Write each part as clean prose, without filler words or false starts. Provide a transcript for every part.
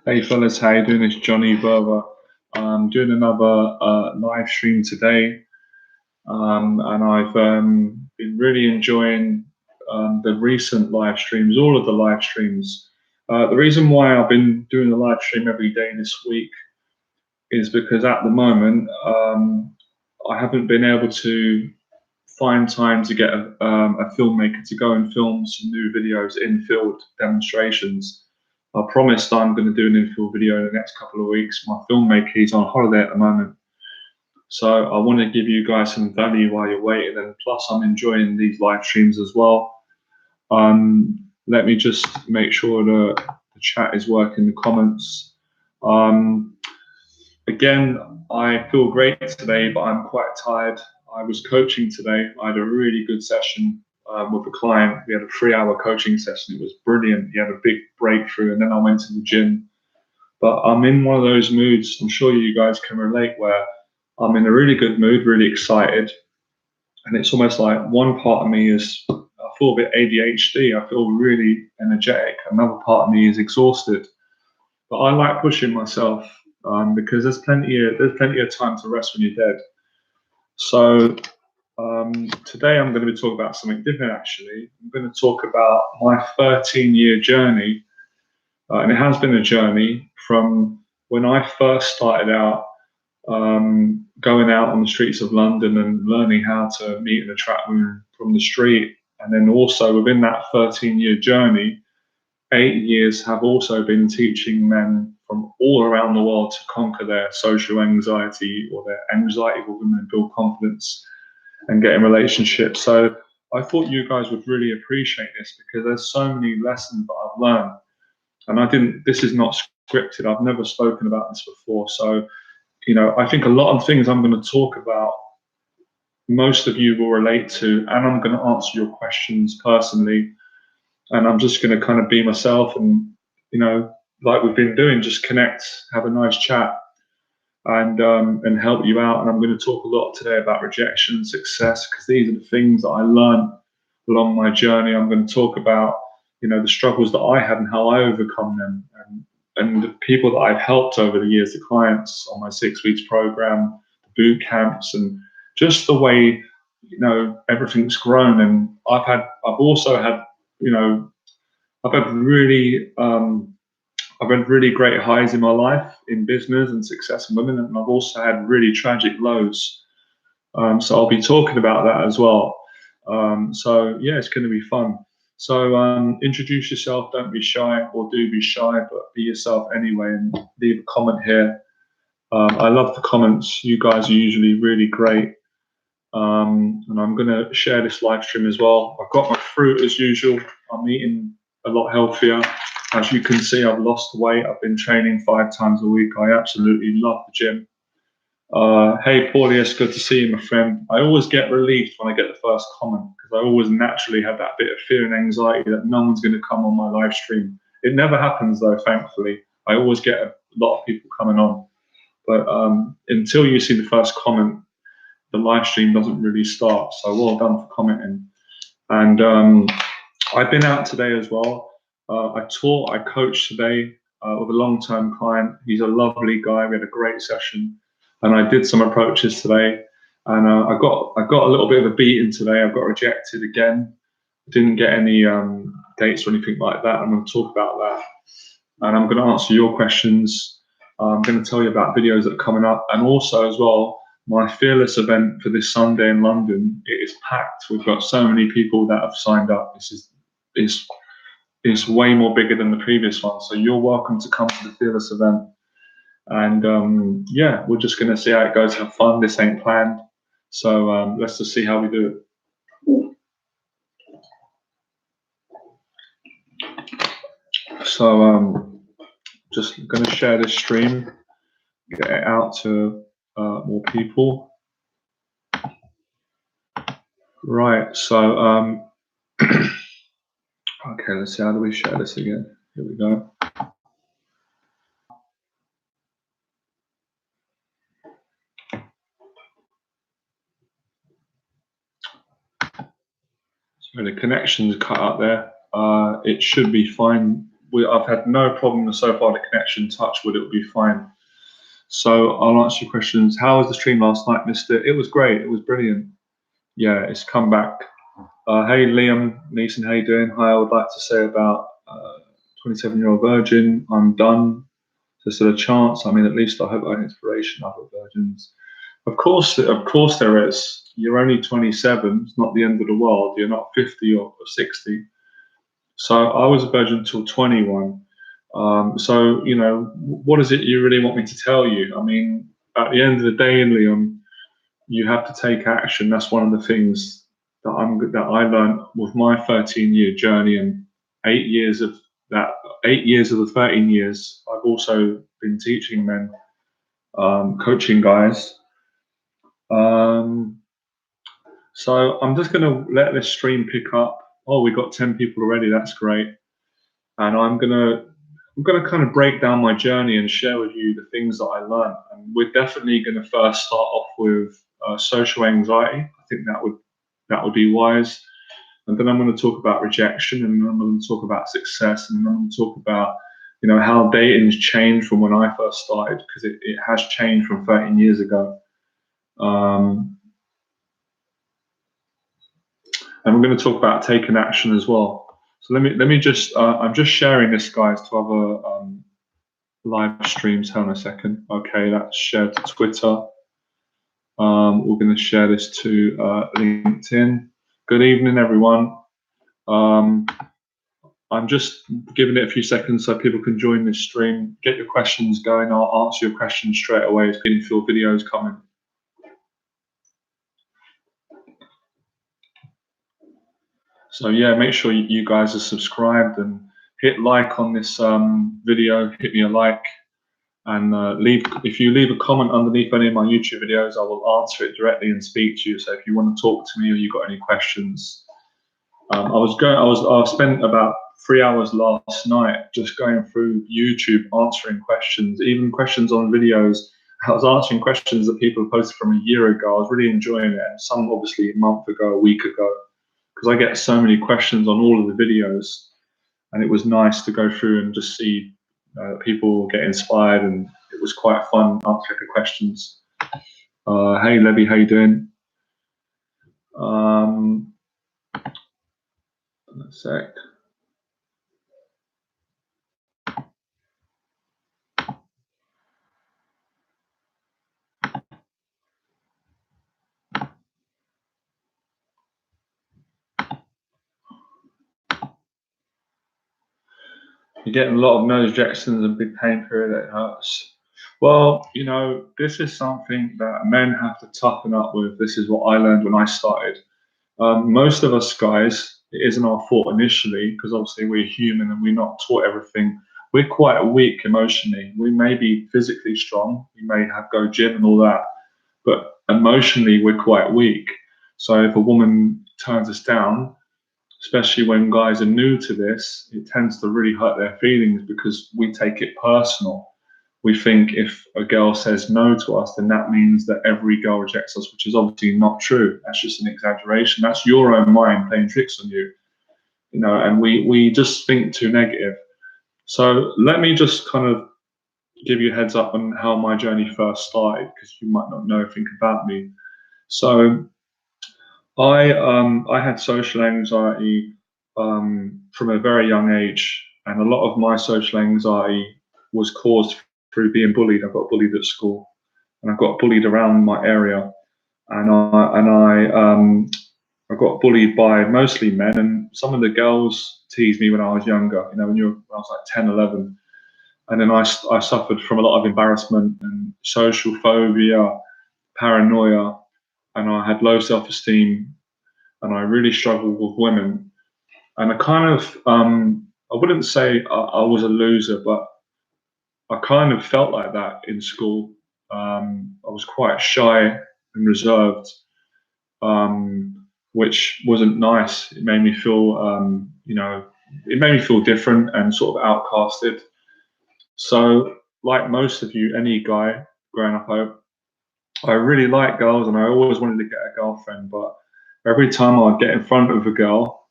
Hey fellas, how you doing? It's Johnny Berba. I'm doing another live stream today, and I've been really enjoying the recent live streams, all of the live streams. The reason why I've been doing the live stream every day this week is because at the moment I haven't been able to find time to get a filmmaker to go and film some new videos, in-field demonstrations. I promised I'm going to do an in-field video in the next couple of weeks. My filmmaker, he's on holiday at the moment. So I want to give you guys some value while you're waiting, and plus I'm enjoying these live streams as well. Let me just make sure the chat is working, the comments. Again, I feel great today, but I'm quite tired. I was coaching today. I had a really good session with a client. We had a 3-hour coaching session. It was brilliant. He had a big breakthrough, and then I went to the gym. But I'm in one of those moods, I'm sure you guys can relate, where I'm in a really good mood, really excited. And it's almost like one part of me is, I feel a bit ADHD. I feel really energetic. Another part of me is exhausted. But I like pushing myself because there's plenty of time to rest when you're dead. So today I'm going to be talking about something different. Actually, I'm going to talk about my 13-year journey, and it has been a journey from when I first started out going out on the streets of London and learning how to meet and attract women from the street, and then also within that 13-year journey, 8 years have also been teaching men from all around the world to conquer their social anxiety or their anxiety for women and build confidence and get in relationships. So I thought you guys would really appreciate this because there's so many lessons that I've learned. And this is not scripted. I've never spoken about this before. So, I think a lot of things I'm going to talk about, most of you will relate to, and I'm going to answer your questions personally. And I'm just going to kind of be myself and, like we've been doing, just connect, have a nice chat, and help you out. And I'm going to talk a lot today about rejection, success, because these are the things that I learned along my journey. I'm going to talk about, the struggles that I had and how I overcome them, and the people that I've helped over the years, the clients on my 6 weeks program, the boot camps, and just the way, everything's grown. And I've also had, I've had really, I've had really great highs in my life in business and success in women, and I've also had really tragic lows. So I'll be talking about that as well. So yeah, it's going to be fun. So introduce yourself. Don't be shy, or do be shy, but be yourself anyway. And leave a comment here. I love the comments. You guys are usually really great. And I'm going to share this live stream as well. I've got my fruit as usual. I'm eating a lot healthier. As you can see, I've lost weight. I've been training 5 times a week. I absolutely love the gym. Hey, Paulie, it's good to see you, my friend. I always get relieved when I get the first comment because I always naturally have that bit of fear and anxiety that no one's going to come on my live stream. It never happens, though, thankfully. I always get a lot of people coming on. But until you see the first comment, the live stream doesn't really start. So well done for commenting. And I've been out today as well. I coached today with a long-term client. He's a lovely guy. We had a great session, and I did some approaches today. And I got a little bit of a beating today. I got rejected again. Didn't get any dates or anything like that. I'm going to talk about that, and I'm going to answer your questions. I'm going to tell you about videos that are coming up, and also as well, my Fearless event for this Sunday in London. It is packed. We've got so many people that have signed up. It's way more bigger than the previous one. So you're welcome to come to the Fearless event. And yeah, we're just going to see how it goes. Have fun. This ain't planned. So let's just see how we do it. So just going to share this stream, get it out to more people. Right. So okay, let's see, how do we share this again? Here we go. So the connection's cut out there. It should be fine I've had no problem so far. The connection, touch wood, it'll be fine. So I'll answer your questions. How was the stream last night, Mister? It was great. It was brilliant. Yeah, it's come back. Hey, Liam Neeson, how you doing? Hi, I would like to say about 27-year-old virgin. I'm done. There's a chance. I mean, at least I hope I have inspiration of other virgins. Of course there is. You're only 27. It's not the end of the world. You're not 50 or 60. So I was a virgin till 21. So, you know, what is it you really want me to tell you? I mean, at the end of the day, Liam, you have to take action. That's one of the things that I learned with my 13-year journey, and 8 years of that. 8 years of the 13 years, I've also been teaching men, coaching guys. So I'm just going to let this stream pick up. Oh, we got 10 people already. That's great. And I'm gonna kind of break down my journey and share with you the things that I learned. And we're definitely going to first start off with social anxiety. I think that would be wise. And then I'm going to talk about rejection, and then I'm going to talk about success, and then I'm going to talk about, you know, how dating's changed from when I first started, because it has changed from 13 years ago. And we're going to talk about taking action as well. So let me just I'm just sharing this, guys, to other live streams. Hold on a second. Okay, that's shared to Twitter. We're going to share this to LinkedIn. Good evening, everyone. I'm just giving it a few seconds so people can join this stream. Get your questions going. I'll answer your questions straight away. It's been full videos coming. So yeah, make sure you guys are subscribed and hit like on this video. Hit me a like, and if you leave a comment underneath any of my YouTube videos, I will answer it directly and speak to you. So if you want to talk to me or you got any questions, I spent about 3 hours last night just going through YouTube answering questions, even questions on videos. I was answering questions that people posted from a year ago. I was really enjoying it, and some obviously a month ago, a week ago, because I get so many questions on all of the videos, and it was nice to go through and just see people get inspired, and it was quite fun answering the questions. Hey Levy, how you doing? A sec. You're getting a lot of nose injections and big pain period that hurts. Well, you know, this is something that men have to toughen up with. This is what I learned when I started. Most of us guys, it isn't our fault initially, because obviously we're human and we're not taught everything. We're quite weak emotionally. We may be physically strong, we may go gym and all that, but emotionally we're quite weak. So if a woman turns us down, especially when guys are new to this, it tends to really hurt their feelings because we take it personal. We think if a girl says no to us, then that means that every girl rejects us, which is obviously not true. That's just an exaggeration. That's your own mind playing tricks on you, you know, and we just think too negative. So let me just kind of give you a heads up on how my journey first started, because you might not know anything about me. So I had social anxiety from a very young age, and a lot of my social anxiety was caused through being bullied. I got bullied at school, and I got bullied around my area, and I got bullied by mostly men, and some of the girls teased me when I was younger. You know, when I was like 10, 11, and then I suffered from a lot of embarrassment and social phobia, paranoia, and I had low self-esteem, and I really struggled with women. And I kind of, I wouldn't say I was a loser, but I kind of felt like that in school. I was quite shy and reserved, which wasn't nice. It made me feel, you know, it made me feel different and sort of outcasted. So, like most of you, any guy growing up, I really liked girls and I always wanted to get a girlfriend, but every time I'd get in front of a girl,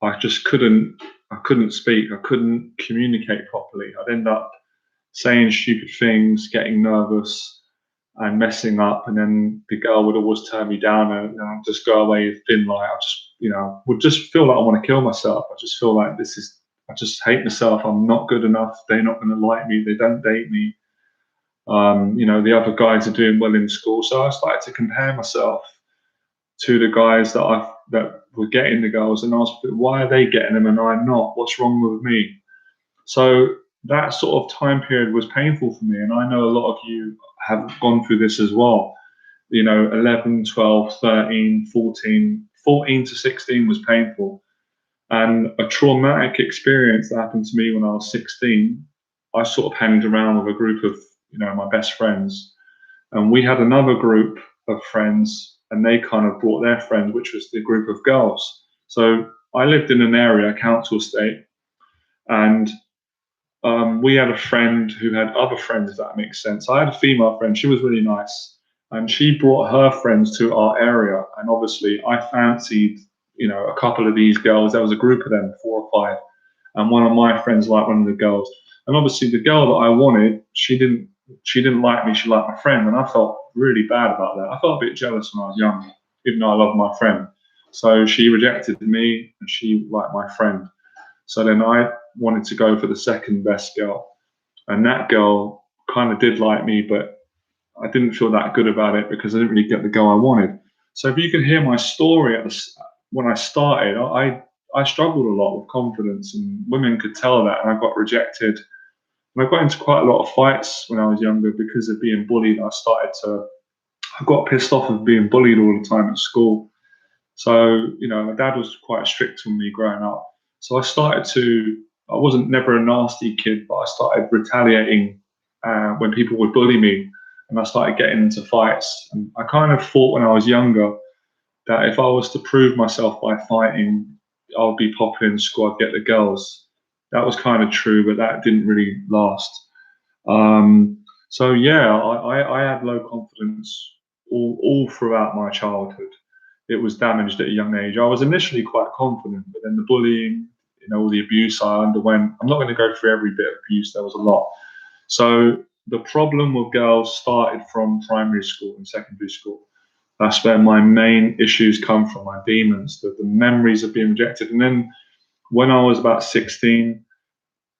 I just couldn't I couldn't speak. I couldn't communicate properly. I'd end up saying stupid things, getting nervous, and messing up. And then the girl would always turn me down and just go away with thin light. I just, would just feel like I want to kill myself. I just feel like I just hate myself. I'm not good enough. They're not going to like me. They don't date me. The other guys are doing well in school. So I started to compare myself to the guys that were getting the girls, and ask, why are they getting them and I'm not? What's wrong with me? So that sort of time period was painful for me, and I know a lot of you have gone through this as well. 11, 12, 13, 14 to 16 was painful. And a traumatic experience that happened to me when I was 16, I sort of hanged around with a group of, my best friends. And we had another group of friends, and they kind of brought their friends, which was the group of girls. So I lived in an area, a council estate, and we had a friend who had other friends, if that makes sense. I had a female friend, she was really nice, and she brought her friends to our area. And obviously I fancied, a couple of these girls. There was a group of them, 4 or 5, and one of my friends liked one of the girls. And obviously the girl that I wanted, she didn't like me, she liked my friend, and I felt really bad about that. I felt a bit jealous when I was young, even though I loved my friend. So she rejected me and she liked my friend. So then I wanted to go for the second best girl, and that girl kind of did like me, but I didn't feel that good about it because I didn't really get the girl I wanted. So if you can hear my story when I started, I struggled a lot with confidence, and women could tell that, and I got rejected. And I got into quite a lot of fights when I was younger because of being bullied. I got pissed off of being bullied all the time at school. So, my dad was quite strict on me growing up. So I wasn't never a nasty kid, but I started retaliating when people would bully me, and I started getting into fights. And I kind of thought when I was younger that if I was to prove myself by fighting, I would be popular in school, I'd get the girls. That was kind of true, but that didn't really last. So yeah, I had low confidence all throughout my childhood. It was damaged at a young age. I was initially quite confident, but then the bullying, all the abuse I underwent. I'm not going to go through every bit of abuse. There was a lot. So the problem with girls started from primary school and secondary school. That's where my main issues come from, my demons, the memories of being rejected. And then when I was about 16,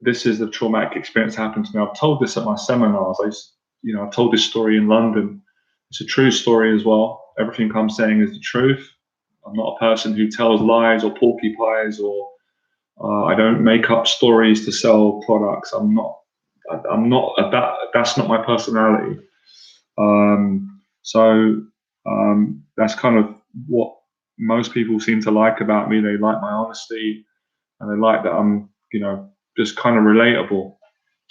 this is the traumatic experience that happened to me. I've told this at my seminars. I've told this story in London. It's a true story as well. Everything I'm saying is the truth. I'm not a person who tells lies or porcupines, or I don't make up stories to sell products. That's not my personality. That's kind of what most people seem to like about me. They like my honesty, and they like that I'm, just kind of relatable.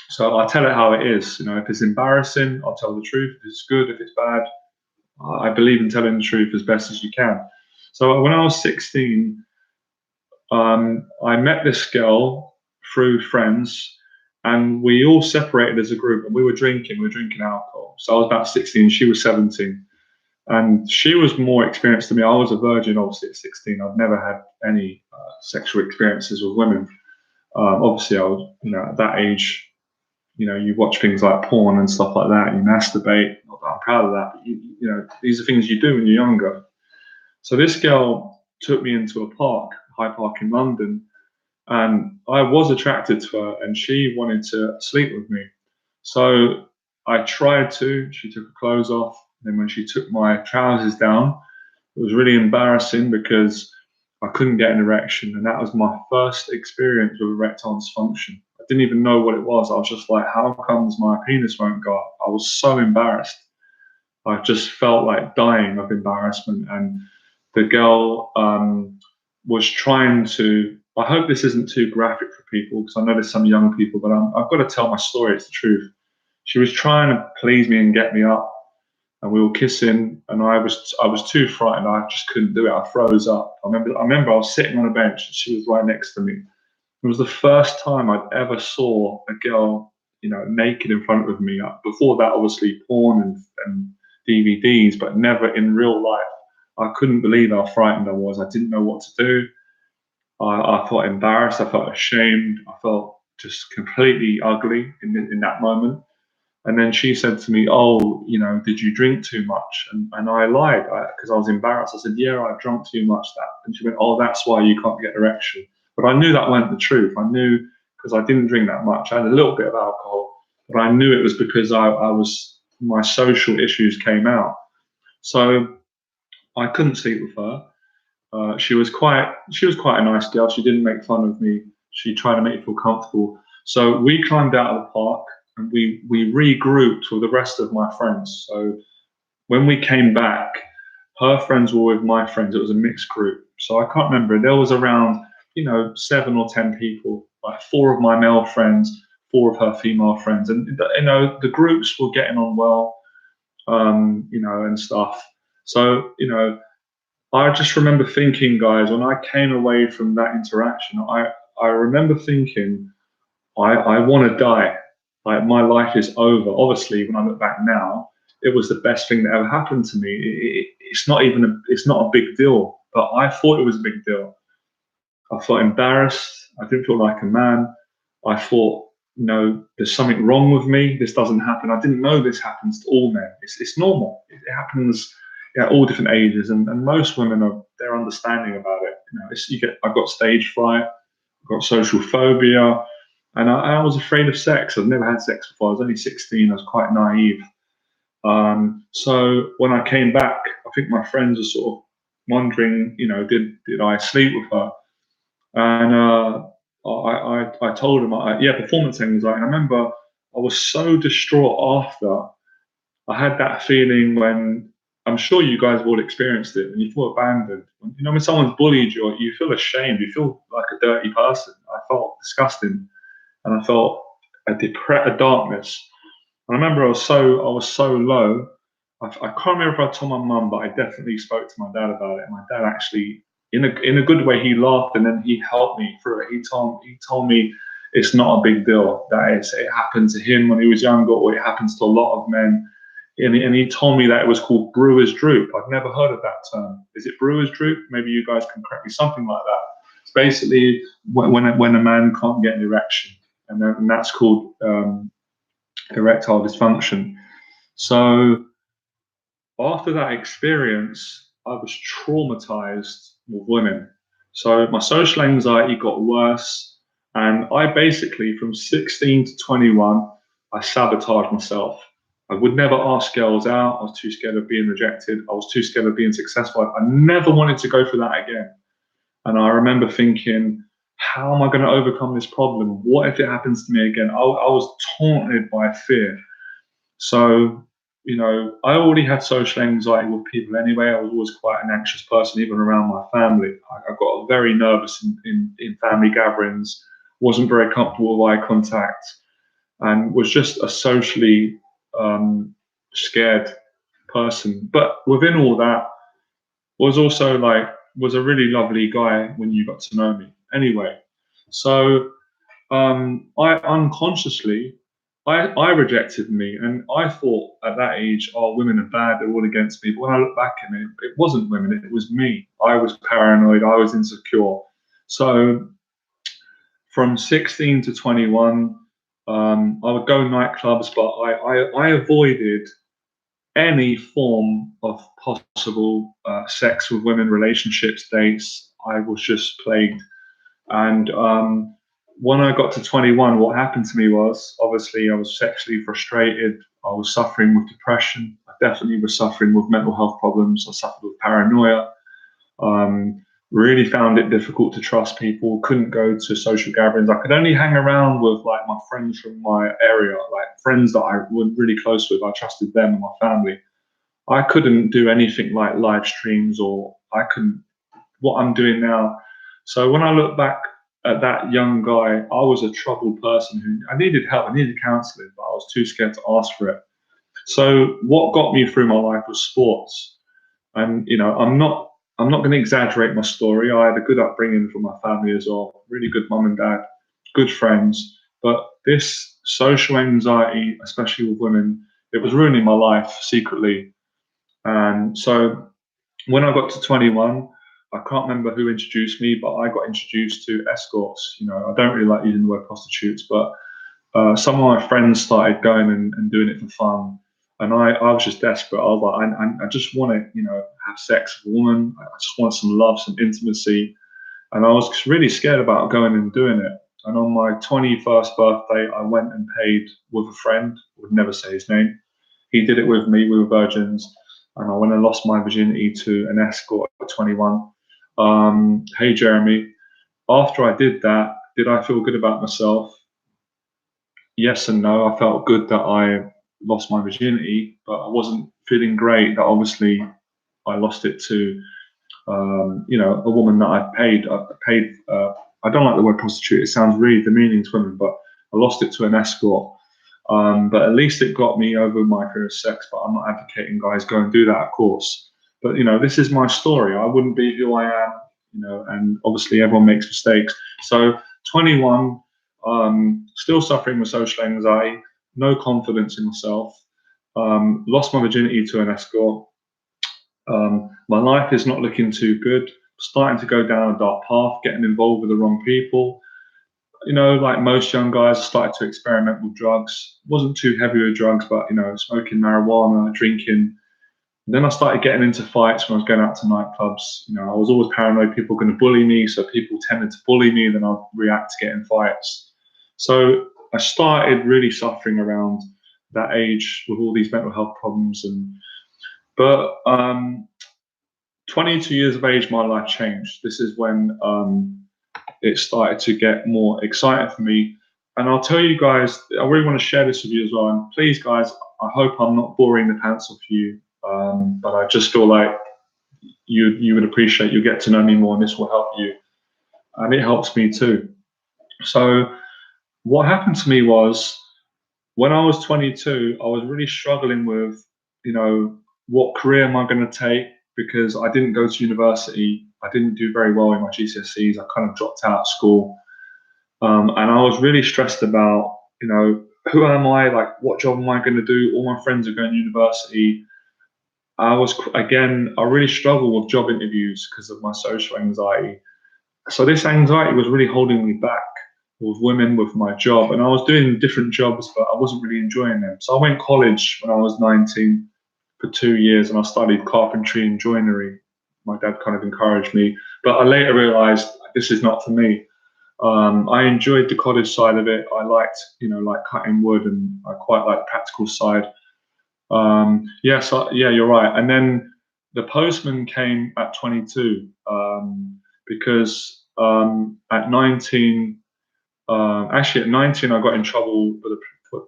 So I tell it how it is. If it's embarrassing, I'll tell the truth. If it's good, if it's bad, I believe in telling the truth as best as you can. So when I was 16, I met this girl through friends, and we all separated as a group, and we were drinking alcohol. So I was about 16, she was 17. And she was more experienced than me. I was a virgin, obviously, at 16. I've never had any sexual experiences with women. Obviously, I was, at that age, you watch things like porn and stuff like that. You masturbate. Not that I'm proud of that, but these are things you do when you're younger. So this girl took me into a park, Hyde Park in London, and I was attracted to her, and she wanted to sleep with me. So I tried to. She took her clothes off. Then when she took my trousers down, it was really embarrassing because I couldn't get an erection, and that was my first experience with erectile dysfunction. I didn't even know what it was. I was just like, how comes my penis won't go up? I was so embarrassed. I just felt like dying of embarrassment. And the girl was trying to, I hope this isn't too graphic for people, because I know there's some young people, but I've got to tell my story, it's the truth. She was trying to please me and get me up, and we were kissing, and I was too frightened. I just couldn't do it. I froze up. I remember I was sitting on a bench, and she was right next to me. It was the first time I'd ever saw a girl, naked in front of me. Before that, obviously, porn and DVDs, but never in real life. I couldn't believe how frightened I was. I didn't know what to do. I felt embarrassed. I felt ashamed. I felt just completely ugly in that moment. And then she said to me, "Oh, did you drink too much?" And I lied because I was embarrassed. I said, "Yeah, I drank too much." That, and she went, "Oh, that's why you can't get erection." But I knew that wasn't the truth. I knew because I didn't drink that much. I had a little bit of alcohol, but I knew it was because my social issues came out. So I couldn't sleep with her. She was quite a nice girl. She didn't make fun of me. She tried to make me feel comfortable. So we climbed out of the park and we regrouped with the rest of my friends. So when we came back, her friends were with my friends. It was a mixed group. So I can't remember. There was around 7 or 10 people, like 4 of my male friends, 4 of her female friends, and the groups were getting on well, and stuff. So I just remember thinking, guys, when I came away from that interaction, I remember thinking, I want to die. Like my life is over. Obviously, when I look back now, it was the best thing that ever happened to me. It's not a big deal, but I thought it was a big deal. I felt embarrassed. I didn't feel like a man. I thought, there's something wrong with me. This doesn't happen. I didn't know this happens to all men. It's normal. It happens at all different ages, and most women they're understanding about it. I've got stage fright, I've got social phobia, and I was afraid of sex. I've never had sex before. I was only 16. I was quite naive. So when I came back, I think my friends were sort of wondering, did I sleep with her? And I told him, performance anxiety. I remember I was so distraught after. I had that feeling when I'm sure you guys have all experienced it, and you feel abandoned. When someone's bullied you, you feel ashamed. You feel like a dirty person. I felt disgusting, and I felt a darkness. And I remember I was so low. I can't remember if I told my mum, but I definitely spoke to my dad about it. And my dad actually, in a good way, he laughed and then he helped me through it. He told me it's not a big deal. It happened to him when he was younger, or it happens to a lot of men. And he told me that it was called brewer's droop. I've never heard of that term. Is it brewer's droop? Maybe you guys can correct me. Something like that. It's basically when a man can't get an erection, and that's called erectile dysfunction. So after that experience, I was traumatized with women. So my social anxiety got worse, and I basically, from 16 to 21, I sabotaged myself. I would never ask girls out. I was too scared of being rejected. I was too scared of being successful. I never wanted to go through that again. And I remember thinking, how am I going to overcome this problem? What if it happens to me again? I was taunted by fear. So, I already had social anxiety with people anyway. I was always quite an anxious person, even around my family. I got very nervous in family gatherings, wasn't very comfortable with eye contact, and was just a socially scared person. But within all that, was a really lovely guy when you got to know me. Anyway, so I unconsciously, I rejected me, and I thought at that age, oh, women are bad, they're all against me. But when I look back at it wasn't women, it was me. I was paranoid, I was insecure. So from 16 to 21, I would go nightclubs, but I avoided any form of possible sex with women, relationships, dates. I was just plagued. And when I got to 21, what happened to me was, obviously I was sexually frustrated. I was suffering with depression. I definitely was suffering with mental health problems. I suffered with paranoia. Really found it difficult to trust people. Couldn't go to social gatherings. I could only hang around with like my friends from my area, like friends that I was really close with. I trusted them and my family. I couldn't do anything like live streams, or I couldn't what I'm doing now. So when I look back at that young guy, I was a troubled person who I needed help, I needed counseling, but I was too scared to ask for it. So what got me through my life was sports. And I'm not going to exaggerate my story. I had a good upbringing from my family as well, really good mum and dad, good friends. But this social anxiety, especially with women, it was ruining my life secretly. And so when I got to 21, I can't remember who introduced me, but I got introduced to escorts. You know, I don't really like using the word prostitutes, but some of my friends started going and doing it for fun. And I was just desperate. I was like, I just want to, you know, have sex with a woman. I just want some love, some intimacy. And I was really scared about going and doing it. And on my 21st birthday, I went and paid with a friend, would never say his name. He did it with me, we were virgins. And I went and lost my virginity to an escort at 21. Hey, Jeremy, after I did that, did I feel good about myself? Yes and no. I felt good that I lost my virginity, but I wasn't feeling great that obviously I lost it to you know, a woman that I paid. I don't like the word prostitute. It sounds really demeaning to women, but I lost it to an escort. But at least it got me over my fear of sex. But I'm not advocating guys go and do that, of course. But you know, this is my story. I wouldn't be who I am, you know, and obviously everyone makes mistakes. So 21, still suffering with social anxiety, no confidence in myself, lost my virginity to an escort. My life is not looking too good. Starting to go down a dark path, getting involved with the wrong people. You know, like most young guys, I started to experiment with drugs. Wasn't too heavy with drugs, but you know, smoking marijuana, drinking. And then I started getting into fights when I was going out to nightclubs. You know, I was always paranoid people were going to bully me, so people tended to bully me, then I'd react to get in fights. So I started really suffering around that age with all these mental health problems, but 22 years of age, my life changed. This is when it started to get more exciting for me. And I'll tell you guys, I really want to share this with you as well. And please, guys, I hope I'm not boring the pants off you, but I just feel like you would appreciate, you get to know me more, and this will help you. And it helps me too. So what happened to me was when I was 22, I was really struggling with, you know, what career am I going to take? Because I didn't go to university. I didn't do very well in my GCSEs. I kind of dropped out of school. And I was really stressed about, you know, who am I? Like, what job am I going to do? All my friends are going to university. I really struggled with job interviews because of my social anxiety. So this anxiety was really holding me back with women, with my job. And I was doing different jobs, but I wasn't really enjoying them. So I went to college when I was 19 for 2 years, and I studied carpentry and joinery. My dad kind of encouraged me, but I later realized this is not for me. I enjoyed the college side of it. I liked, you know, like cutting wood, and I quite like the practical side. Yeah, you're right. And then the postman came at 22 because at 19, actually at 19, I got in trouble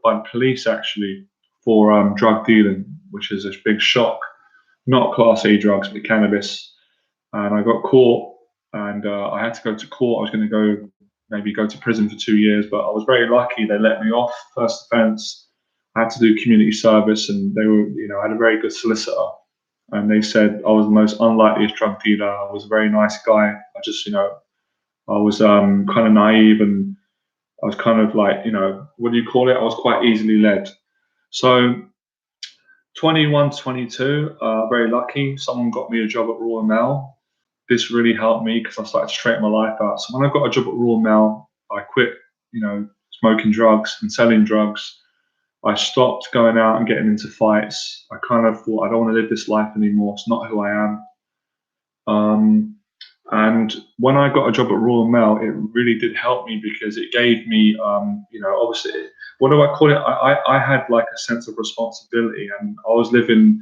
by the police actually for drug dealing, which is a big shock. Not Class A drugs, but cannabis. And I got caught, and I had to go to court. I was going to maybe go to prison for 2 years, but I was very lucky. They let me off first offence. I had to do community service, and they were, you know, I had a very good solicitor, and they said I was the most unlikeliest drug dealer. I was a very nice guy. I just, you know, I was kind of naive, and I was kind of like, you know, what do you call it? I was quite easily led. So 21, 22, very lucky. Someone got me a job at Royal Mail. This really helped me because I started to straighten my life out. So when I got a job at Royal Mail, I quit, you know, smoking drugs and selling drugs. I stopped going out and getting into fights. I kind of thought I don't want to live this life anymore. It's not who I am. And when I got a job at Royal Mail, it really did help me because it gave me, you know, obviously, what do I call it? I had like a sense of responsibility, and I was living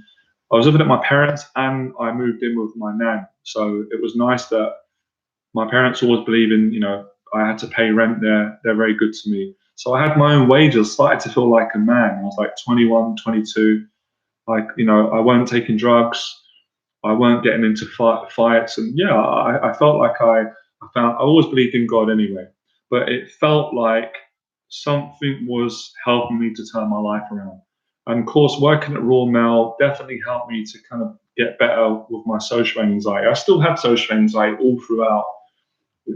at my parents', and I moved in with my nan. So it was nice that my parents always believe in, you know, I had to pay rent there. They're very good to me. So I had my own wages, started to feel like a man. I was like 21, 22. Like, you know, I weren't taking drugs. I weren't getting into fights. And yeah, I felt like I always believed in God anyway, but it felt like something was helping me to turn my life around. And of course, working at Royal Mail definitely helped me to kind of get better with my social anxiety. I still had social anxiety all throughout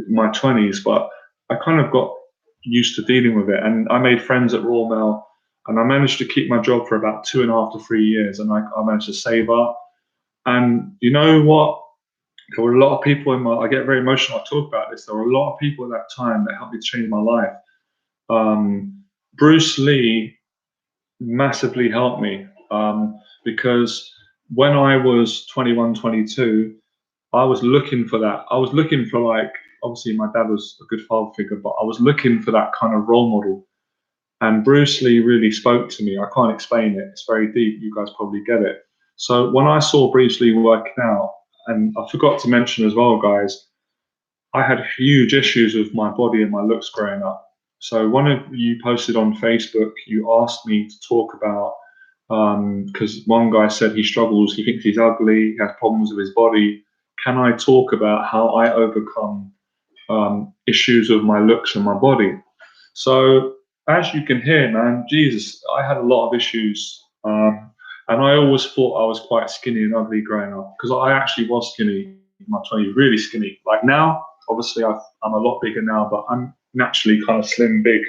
my 20s, but I kind of got used to dealing with it. And I made friends at Royal Mail, and I managed to keep my job for about 2.5 to 3 years. And I managed to save up. And you know what? There were a lot of people I get very emotional. I talk about this. There were a lot of people at that time that helped me change my life. Bruce Lee massively helped me, because when I was 21, 22, I was looking for that. I was looking for, like, obviously my dad was a good father figure, but I was looking for that kind of role model. And Bruce Lee really spoke to me. I can't explain it. It's very deep. You guys probably get it. So when I saw Bruce Lee working out, and I forgot to mention as well, guys, I had huge issues with my body and my looks growing up. So one of you posted on Facebook, you asked me to talk about, because one guy said he struggles, he thinks he's ugly, he has problems with his body. Can I talk about how I overcome issues with my looks and my body? So as you can hear, man, Jesus, I had a lot of issues. And I always thought I was quite skinny and ugly growing up, because I actually was skinny in my 20s, really skinny. Like now, obviously, I'm a lot bigger now, but I'm naturally kind of slim, big.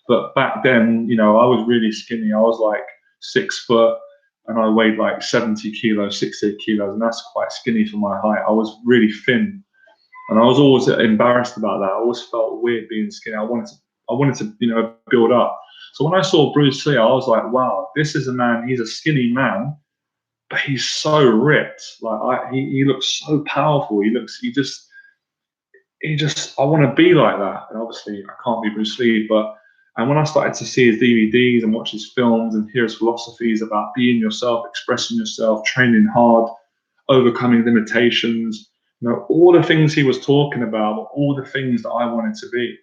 But back then, I was really skinny. I was like 6 foot and I weighed like 70 kilos, 68 kilos, and that's quite skinny for my height. I was really thin. And I was always embarrassed about that. I always felt weird being skinny. I wanted to, build up. So when I saw Bruce Lee, I was like, wow, this is a man. He's a skinny man, but he's so ripped. Like he looks so powerful. I want to be like that. And obviously, I can't be Bruce Lee, and when I started to see his DVDs and watch his films and hear his philosophies about being yourself, expressing yourself, training hard, overcoming limitations, all the things he was talking about were all the things that I wanted to be.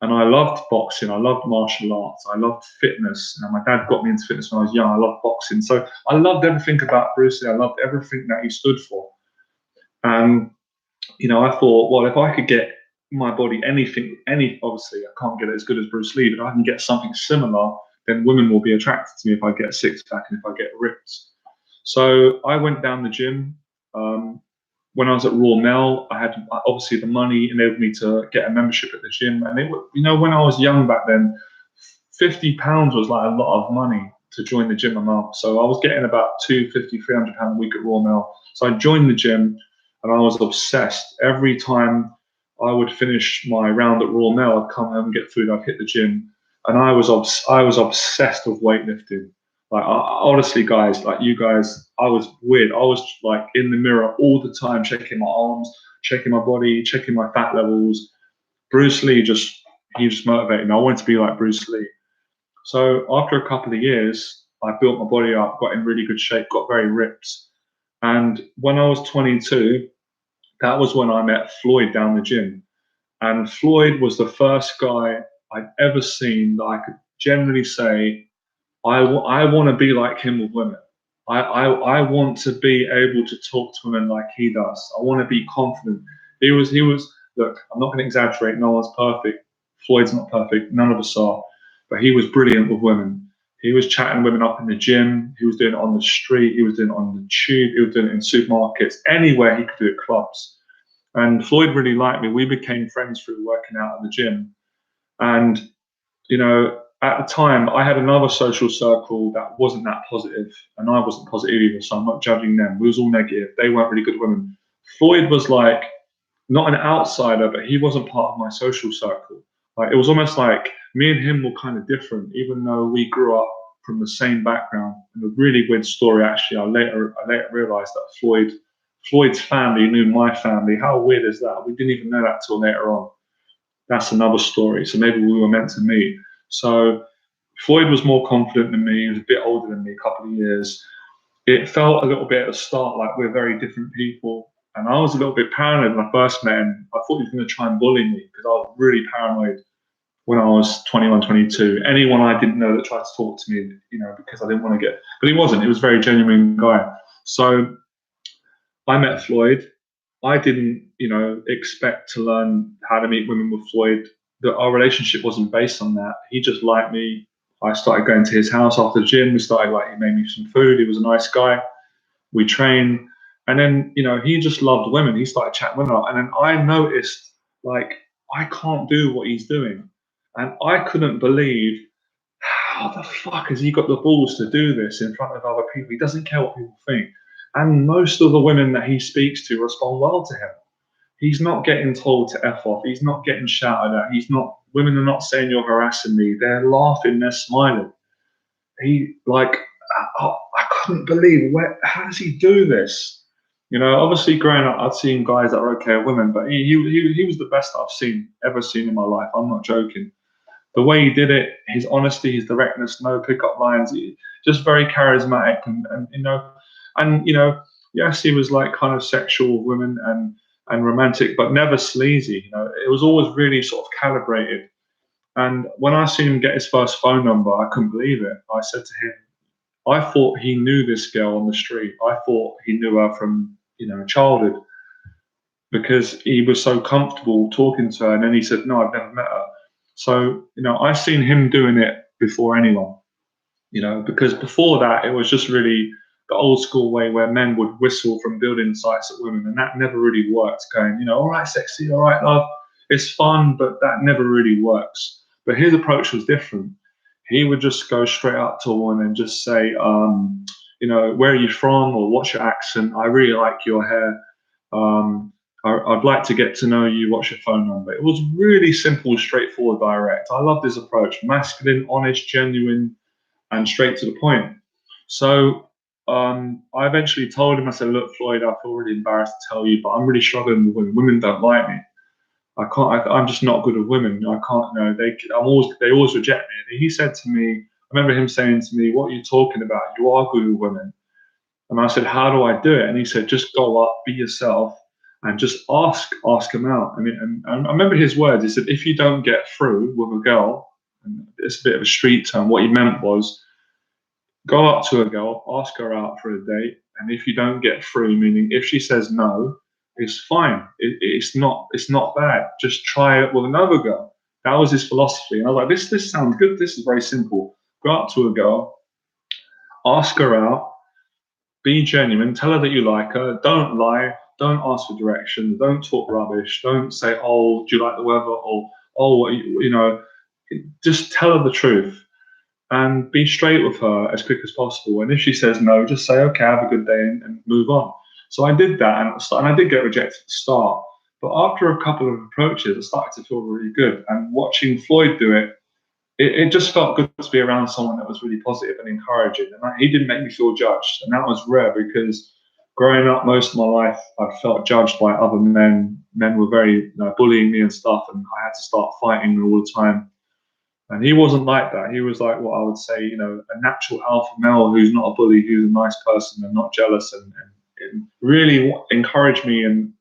And I loved boxing. I loved martial arts. I loved fitness. My dad got me into fitness when I was young. I loved boxing. So I loved everything about Bruce Lee. I loved everything that he stood for. And, I thought, well, if I could get my body obviously I can't get it as good as Bruce Lee, but I can get something similar, then women will be attracted to me if I get a six pack and if I get ripped. So I went down the gym. When I was at Raw Mel, I had obviously the money enabled me to get a membership at the gym. And when I was young back then, £50 was like a lot of money to join the gym a month. So I was getting about £250, £300 a week at Raw Mel. So I joined the gym and I was obsessed. Every time I would finish my round at Raw Mel, I'd come home and get food, I'd hit the gym. And I was obsessed with weightlifting. Like, honestly, guys, like you guys, I was weird. I was like in the mirror all the time, checking my arms, checking my body, checking my fat levels. Bruce Lee he just motivated me. I wanted to be like Bruce Lee. So after a couple of years, I built my body up, got in really good shape, got very ripped. And when I was 22, that was when I met Floyd down the gym. And Floyd was the first guy I'd ever seen that I could generally say, I want to be like him with women. I want to be able to talk to women like he does. I want to be confident. He was, look, I'm not going to exaggerate. No one's perfect. Floyd's not perfect. None of us are. But he was brilliant with women. He was chatting women up in the gym. He was doing it on the street. He was doing it on the tube. He was doing it in supermarkets. Anywhere he could do it, clubs. And Floyd really liked me. We became friends through working out at the gym. And, at the time, I had another social circle that wasn't that positive, and I wasn't positive either, so I'm not judging them. We was all negative. They weren't really good women. Floyd was like, not an outsider, but he wasn't part of my social circle. Like, it was almost like me and him were kind of different, even though we grew up from the same background. And a really weird story, actually, I later realized that Floyd's family knew my family. How weird is that? We didn't even know that till later on. That's another story. So maybe we were meant to meet. So Floyd was more confident than me. He was a bit older than me, a couple of years. It felt a little bit at the start like we're very different people. And I was a little bit paranoid when I first met him. I thought he was going to try and bully me because I was really paranoid when I was 21, 22. Anyone I didn't know that tried to talk to me, because I didn't want to get, but he wasn't. He was a very genuine guy. So I met Floyd. I didn't, expect to learn how to meet women with Floyd. Our relationship wasn't based on that. He just liked me. I started going to his house after the gym. He made me some food. He was a nice guy. We trained. And then, he just loved women. He started chatting women up. And then I noticed, like, I can't do what he's doing. And I couldn't believe, how the fuck has he got the balls to do this in front of other people? He doesn't care what people think. And most of the women that he speaks to respond well to him. He's not getting told to F off. He's not getting shouted at. Women are not saying you're harassing me. They're laughing, they're smiling. I couldn't believe, how does he do this? Obviously growing up, I'd seen guys that were okay with women, but he was the best I've ever seen in my life. I'm not joking. The way he did it, his honesty, his directness, no pickup lines, just very charismatic, and yes, he was like kind of sexual with women and romantic, but never sleazy. It was always really sort of calibrated. And when I seen him get his first phone number, I couldn't believe it. I said to him, I thought he knew this girl on the street. I thought he knew her from childhood, because he was so comfortable talking to her. And then he said, no, I've never met her. So, I've seen him doing it before anyone, because before that, it was just really the old school way where men would whistle from building sites at women. And that never really worked, going, all right, sexy, all right, love. It's fun, but that never really works. But his approach was different. He would just go straight up to a woman and just say, where are you from, or what's your accent? I really like your hair. I'd like to get to know you. What's your phone number? It was really simple, straightforward, direct. I love this approach: masculine, honest, genuine, and straight to the point. So I eventually told him, I said, look, Floyd, I feel really embarrassed to tell you, but I'm really struggling with women. Women don't like me. I'm just not good with women. I can't, they always reject me. And he said to me, I remember him saying to me, what are you talking about? You are good with women. And I said, how do I do it? And he said, just go up, be yourself, and just ask them out. And I remember his words. He said, if you don't get through with a girl, and it's a bit of a street term, what he meant was, go up to a girl, ask her out for a date, and if you don't get through, meaning if she says no, it's fine. It's not bad. Just try it with another girl. That was his philosophy. And I was like, this sounds good. This is very simple. Go up to a girl, ask her out, be genuine, tell her that you like her, don't lie, don't ask for directions, don't talk rubbish, don't say, oh, do you like the weather, or oh, just tell her the truth. And be straight with her as quick as possible. And if she says no, just say, okay, have a good day, and move on. So I did that, and I did get rejected at the start. But after a couple of approaches, I started to feel really good. And watching Floyd do it, it just felt good to be around someone that was really positive and encouraging. And he didn't make me feel judged. And that was rare, because growing up most of my life, I felt judged by other men. Men were very bullying me and stuff, and I had to start fighting all the time. And he wasn't like that. He was like what I would say, a natural alpha male who's not a bully, who's a nice person and not jealous, and really encouraged me and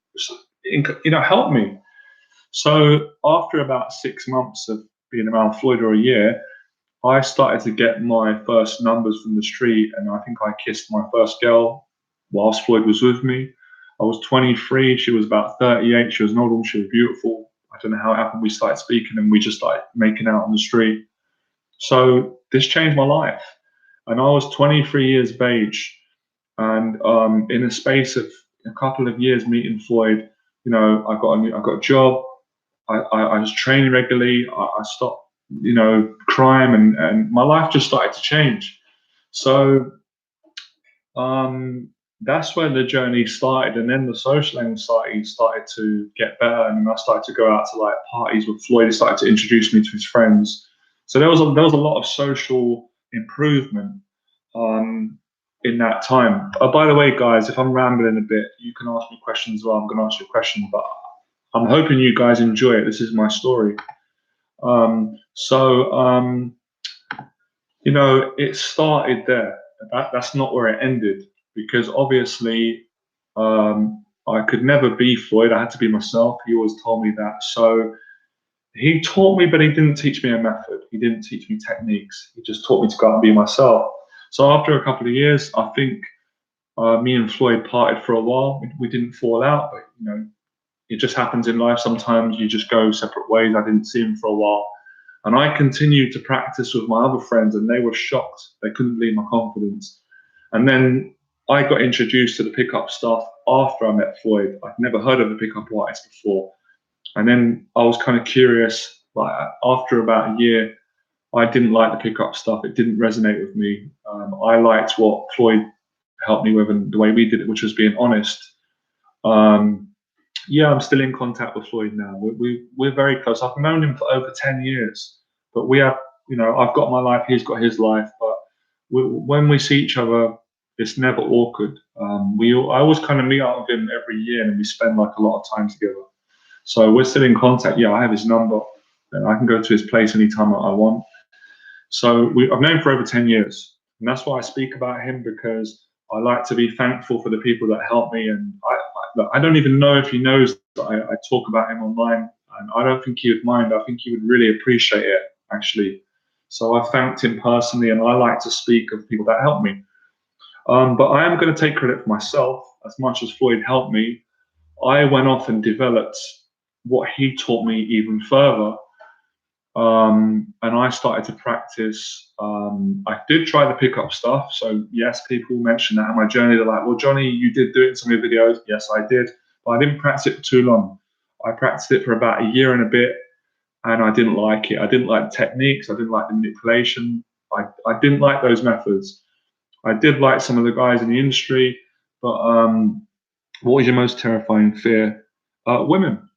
helped me. So after about 6 months of being around Floyd, or a year, I started to get my first numbers from the street, and I think I kissed my first girl whilst Floyd was with me. I was 23, she was about 38, she was an old woman, she was beautiful. I don't know how it happened. We started speaking and we just started making out on the street. So this changed my life. And I was 23 years of age. And in a space of a couple of years meeting Floyd, I got a job. I was training regularly. I stopped, crime, and my life just started to change. So that's where the journey started, and then the social anxiety started to get better, and I started to go out to like parties with Floyd. He started to introduce me to his friends, so there was a lot of social improvement in that time. By the way, guys, if I'm rambling a bit, you can ask me questions, or I'm going to ask you a question, but I'm hoping you guys enjoy it. This is my story. It started there. That's not where it ended, because obviously I could never be Floyd. I had to be myself. He always told me that. So he taught me, but he didn't teach me a method. He didn't teach me techniques. He just taught me to go out and be myself. So after a couple of years, I think me and Floyd parted for a while. We didn't fall out, but it just happens in life. Sometimes you just go separate ways. I didn't see him for a while. And I continued to practice with my other friends, and they were shocked. They couldn't believe my confidence. And then I got introduced to the pickup stuff after I met Floyd. I'd never heard of the pickup artist before. And then I was kind of curious. Like after about a year, I didn't like the pickup stuff. It didn't resonate with me. I liked what Floyd helped me with, and the way we did it, which was being honest. Yeah, I'm still in contact with Floyd now. We're very close. I've known him for over 10 years, but we have, I've got my life, he's got his life, but when we see each other, it's never awkward. I always kind of meet up with him every year, and we spend like a lot of time together. So we're still in contact. Yeah, I have his number, and I can go to his place anytime I want. So I've known him for over 10 years, and that's why I speak about him, because I like to be thankful for the people that help me. And I don't even know if he knows that I talk about him online, and I don't think he would mind. I think he would really appreciate it, actually. So I thanked him personally, and I like to speak of people that help me. But I am going to take credit for myself. As much as Floyd helped me, I went off and developed what he taught me even further. And I started to practice. I did try to pick up stuff. So yes, people mention that in my journey. They're like, well, Johnny, you did do it in some of your videos. Yes, I did. But I didn't practice it for too long. I practiced it for about a year and a bit, and I didn't like it. I didn't like the techniques. I didn't like the manipulation. I didn't like those methods. I did like some of the guys in the industry, but what was your most terrifying fear? Women.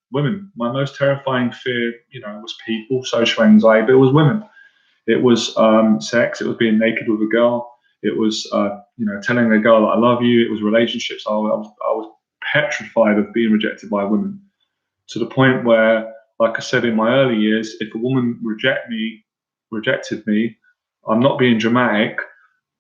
My most terrifying fear, was people, social anxiety, but it was women. It was sex. It was being naked with a girl. It was, telling a girl that I love you. It was relationships. I was petrified of being rejected by women, to the point where, like I said, in my early years, if a woman rejected me, I'm not being dramatic,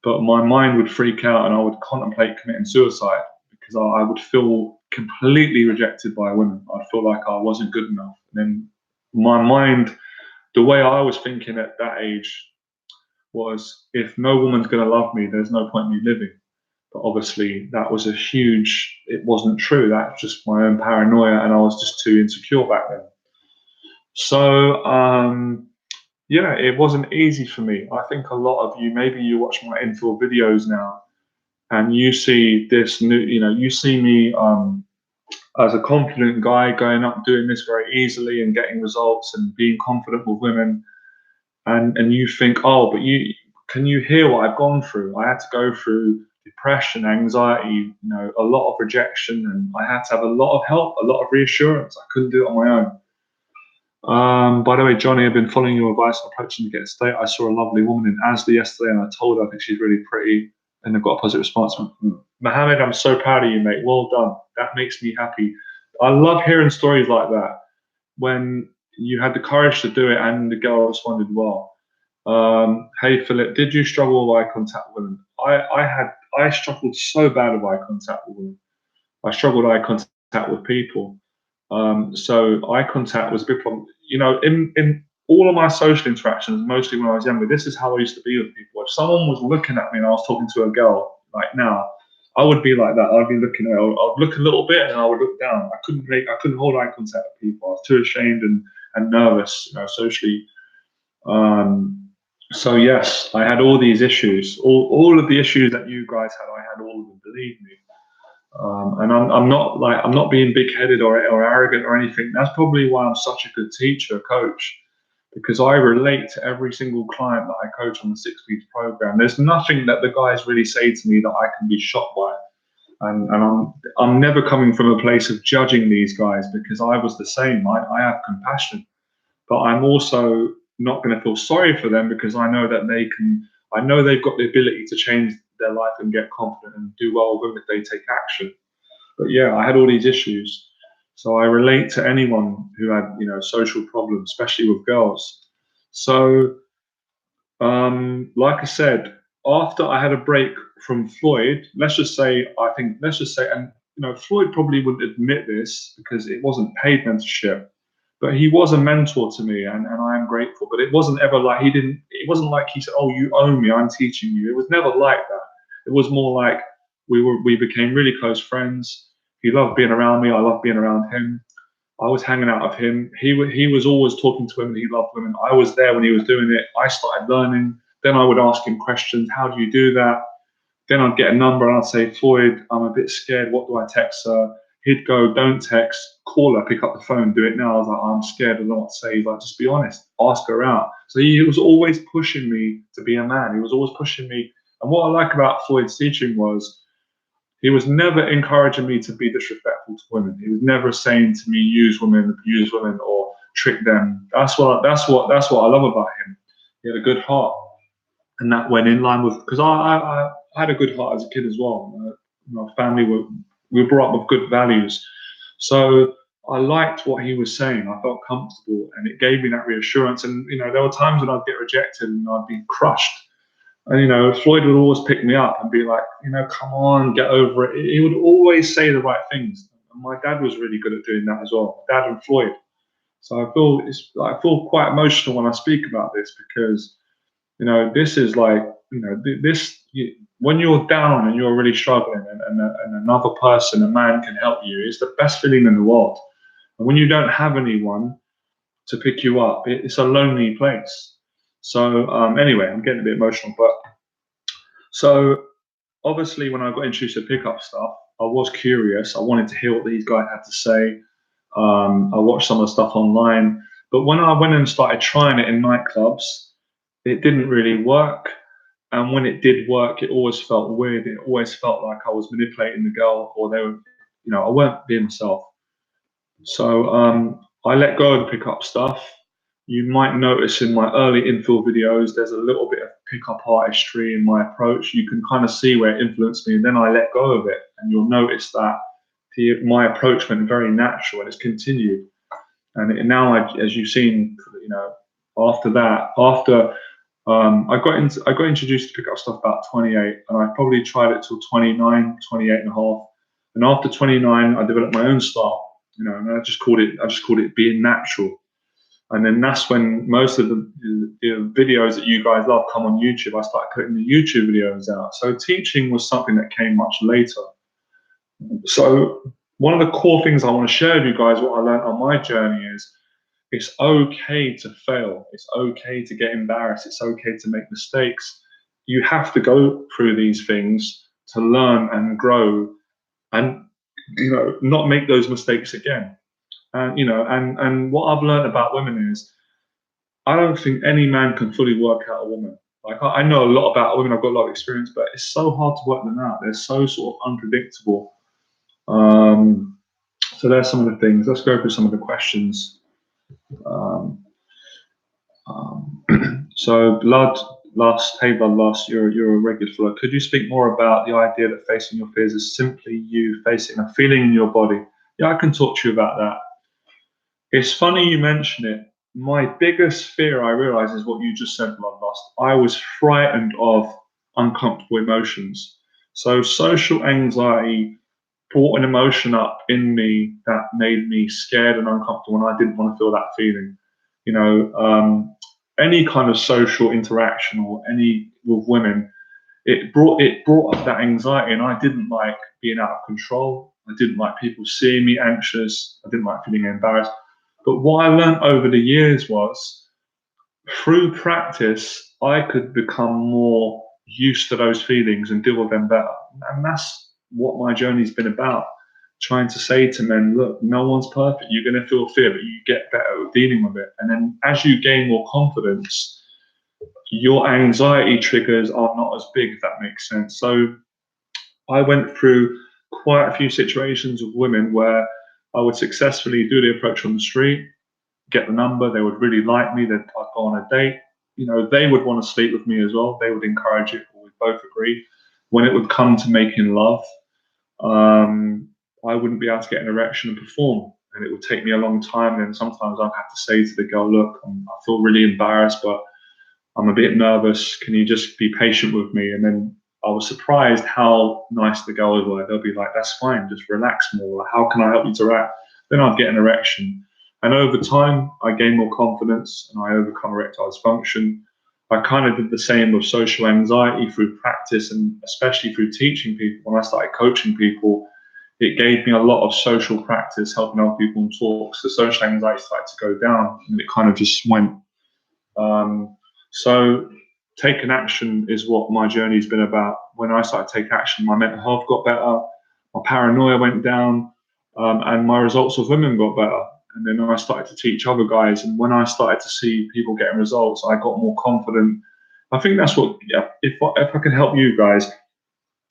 but my mind would freak out and I would contemplate committing suicide, because I would feel completely rejected by women. I'd feel like I wasn't good enough. And then my mind, the way I was thinking at that age was, if no woman's going to love me, there's no point in me living. But obviously that was it wasn't true. That's just my own paranoia, and I was just too insecure back then. So, yeah, it wasn't easy for me. I think a lot of you, maybe you watch my infill videos now, and you see this new, you see me as a confident guy going up doing this very easily and getting results and being confident with women, and you think, oh, but can you hear what I've gone through? I had to go through depression, anxiety, a lot of rejection, and I had to have a lot of help, a lot of reassurance. I couldn't do it on my own. By the way, Johnny, I've been following your advice on approaching to get a state. I saw a lovely woman in Asda yesterday, and I told her I think she's really pretty, and I got a positive response. Mohammed, I'm so proud of you, mate. Well done. That makes me happy. I love hearing stories like that, when you had the courage to do it and the girl responded well. Hey, Philip, did you struggle with eye contact with women? I struggled so bad with eye contact with women. I struggled with eye contact with people. So eye contact was a big problem. In all of my social interactions, mostly when I was younger, this is how I used to be with people. If someone was looking at me and I was talking to a girl, like now, I would be like that. I'd be looking at her. I'd look a little bit and then I would look down. I couldn't hold eye contact with people. I was too ashamed and nervous, socially. So yes, I had all these issues. All of the issues that you guys had, I had all of them, believe me. And I'm not being big-headed or arrogant or anything. That's probably why I'm such a good teacher, coach, because I relate to every single client that I coach on the 6 weeks program. There's nothing that the guys really say to me that I can be shocked by, and I'm never coming from a place of judging these guys, because I was the same. I have compassion, but I'm also not going to feel sorry for them, because I know that I know they've got the ability to change their life and get confident and do well with them if they take action. But yeah, I had all these issues. So I relate to anyone who had, social problems, especially with girls. So, like I said, after I had a break from Floyd, let's just say, and Floyd probably wouldn't admit this because it wasn't paid mentorship, but he was a mentor to me, and I am grateful. But it wasn't ever like it wasn't like he said, oh, you owe me, I'm teaching you. It was never like that. It was more like we became really close friends. He loved being around me. I loved being around him. I was hanging out with him. He was always talking to women. He loved women. I was there when he was doing it. I started learning. Then I would ask him questions. How do you do that? Then I'd get a number and I'd say, Floyd, I'm a bit scared. What do I text her? He'd go, don't text, call her, pick up the phone, do it now. I was like, I'm scared. I don't know what to say. He's like, just be honest, ask her out. So he was always pushing me to be a man. He was always pushing me. And what I like about Floyd's teaching was He was never encouraging me to be disrespectful to women. He was never saying to me, use women, abuse women, or trick them. That's what I love about him. He had a good heart, and that went in line with, because I had a good heart as a kid as well. My family we were brought up with good values, so I liked what he was saying. I felt comfortable, and it gave me that reassurance. And there were times when I'd get rejected and I'd be crushed. And Floyd would always pick me up and be like, come on, get over it. He would always say the right things. And my dad was really good at doing that as well. Dad and Floyd. So I feel quite emotional when I speak about this, because this is like, when you're down and you're really struggling, and another person, a man, can help you, it's the best feeling in the world. And when you don't have anyone to pick you up, it's a lonely place. So anyway, I'm getting a bit emotional, but so obviously when I got introduced to pickup stuff, I was curious. I wanted to hear what these guys had to say. I watched some of the stuff online, but when I went and started trying it in nightclubs, it didn't really work. And when it did work, it always felt weird. It always felt like I was manipulating the girl, or they were, I weren't being myself. So I let go of the pickup stuff. You might notice in my early infill videos, there's a little bit of pickup artistry in my approach. You can kind of see where it influenced me, and then I let go of it. And you'll notice that my approach went very natural, and it's continued. And now, as you've seen, after that, I got introduced to pickup stuff about 28, and I probably tried it till 29, 28 and a half. And after 29, I developed my own style, and I just called it being natural. And then that's when most of the videos that you guys love come on YouTube. I started putting the YouTube videos out. So teaching was something that came much later. So one of the core things I want to share with you guys, what I learned on my journey, is it's okay to fail. It's okay to get embarrassed. It's okay to make mistakes. You have to go through these things to learn and grow, and not make those mistakes again. And what I've learned about women is, I don't think any man can fully work out a woman. Like, I know a lot about women. I've got a lot of experience, but it's so hard to work them out. They're so sort of unpredictable. So there's some of the things. Let's go through some of the questions. So Blood Lust, hey Blood Lust, you're a regular follower. Could you speak more about the idea that facing your fears is simply you facing a feeling in your body? Yeah, I can talk to you about that. It's funny you mention it. My biggest fear, I realize, is what you just said, Blood Lust. I was frightened of uncomfortable emotions. So social anxiety brought an emotion up in me that made me scared and uncomfortable, and I didn't want to feel that feeling. Any kind of social interaction or any with women, it brought up that anxiety, and I didn't like being out of control. I didn't like people seeing me anxious. I didn't like feeling embarrassed. But what I learned over the years was, through practice, I could become more used to those feelings and deal with them better. And that's what my journey's been about. Trying to say to men, look, no one's perfect. You're going to feel fear, but you get better with dealing with it. And then as you gain more confidence, your anxiety triggers are not as big, if that makes sense. So I went through quite a few situations with women where I would successfully do the approach on the street, get the number, they would really like me, I'd go on a date. They would want to sleep with me as well. They would encourage it, or we'd both agree. When it would come to making love, I wouldn't be able to get an erection and perform, and it would take me a long time. And sometimes I'd have to say to the girl, look, I feel really embarrassed, but I'm a bit nervous. Can you just be patient with me? And then I was surprised how nice the girls were. They'll be like, that's fine, just relax more. How can I help you to act? Then I'd get an erection. And over time, I gained more confidence and I overcome erectile dysfunction. I kind of did the same with social anxiety through practice, and especially through teaching people. When I started coaching people, it gave me a lot of social practice, helping other people in talks. The social anxiety started to go down, and it kind of just went. So taking action is what my journey's been about. When I started to take action, my mental health got better, my paranoia went down, and my results with women got better. And then I started to teach other guys, and when I started to see people getting results, I got more confident. I think that's what, if I can help you guys,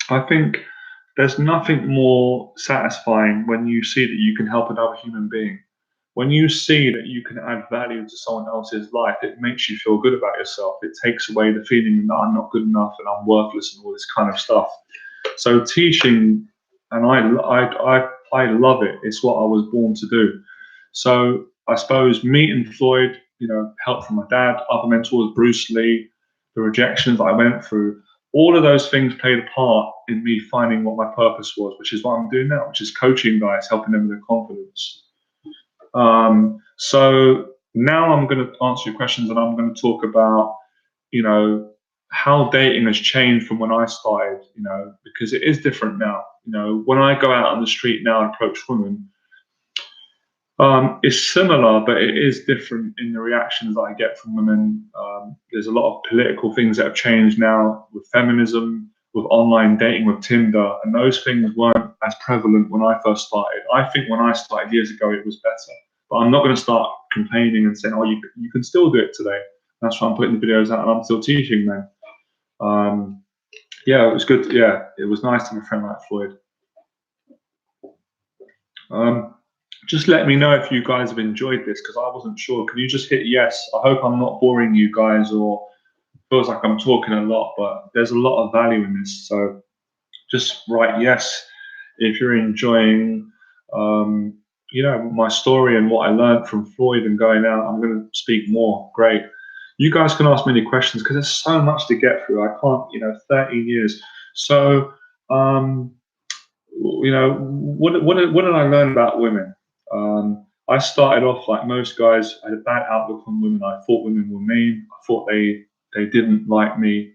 I think There's nothing more satisfying when you see that you can help another human being. When you see that you can add value to someone else's life, it makes you feel good about yourself. It takes away the feeling that I'm not good enough and I'm worthless and all this kind of stuff. So teaching, and I love it. It's what I was born to do. So I suppose meeting Floyd, help from my dad, other mentors, Bruce Lee, the rejections that I went through, all of those things played a part in me finding what my purpose was, which is what I'm doing now, which is coaching guys, helping them with their confidence. So now I'm going to answer your questions, and I'm going to talk about, how dating has changed from when I started, because it is different now. When I go out on the street now and approach women, it's similar, but it is different in the reactions that I get from women. There's a lot of political things that have changed now with feminism, with online dating, with Tinder, and those things weren't as prevalent when I first started. I think when I started years ago, it was better. But I'm not going to start complaining and saying, oh, you can still do it today. That's why I'm putting the videos out and I'm still teaching them. Yeah, it was good. Yeah, it was nice to have a friend like Floyd. Just let me know if you guys have enjoyed this, because I wasn't sure. Can you just hit yes? I hope I'm not boring you guys, or feels like I'm talking a lot, but there's a lot of value in this. So just write yes if you're enjoying, my story and what I learned from Floyd and going out. I'm going to speak more. Great. You guys can ask me any questions, because there's so much to get through. I can't, 13 years. So, what did I learn about women? I started off like most guys. I had a bad outlook on women. I thought women were mean. I thought they didn't like me.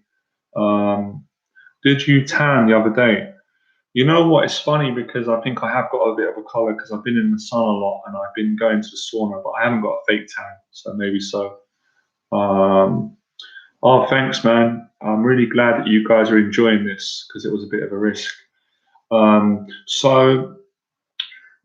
Did you tan the other day? You know what? It's funny, because I think I have got a bit of a color because I've been in the sun a lot and I've been going to the sauna, but I haven't got a fake tan, so maybe so. Oh, thanks, man. I'm really glad that you guys are enjoying this, because it was a bit of a risk. So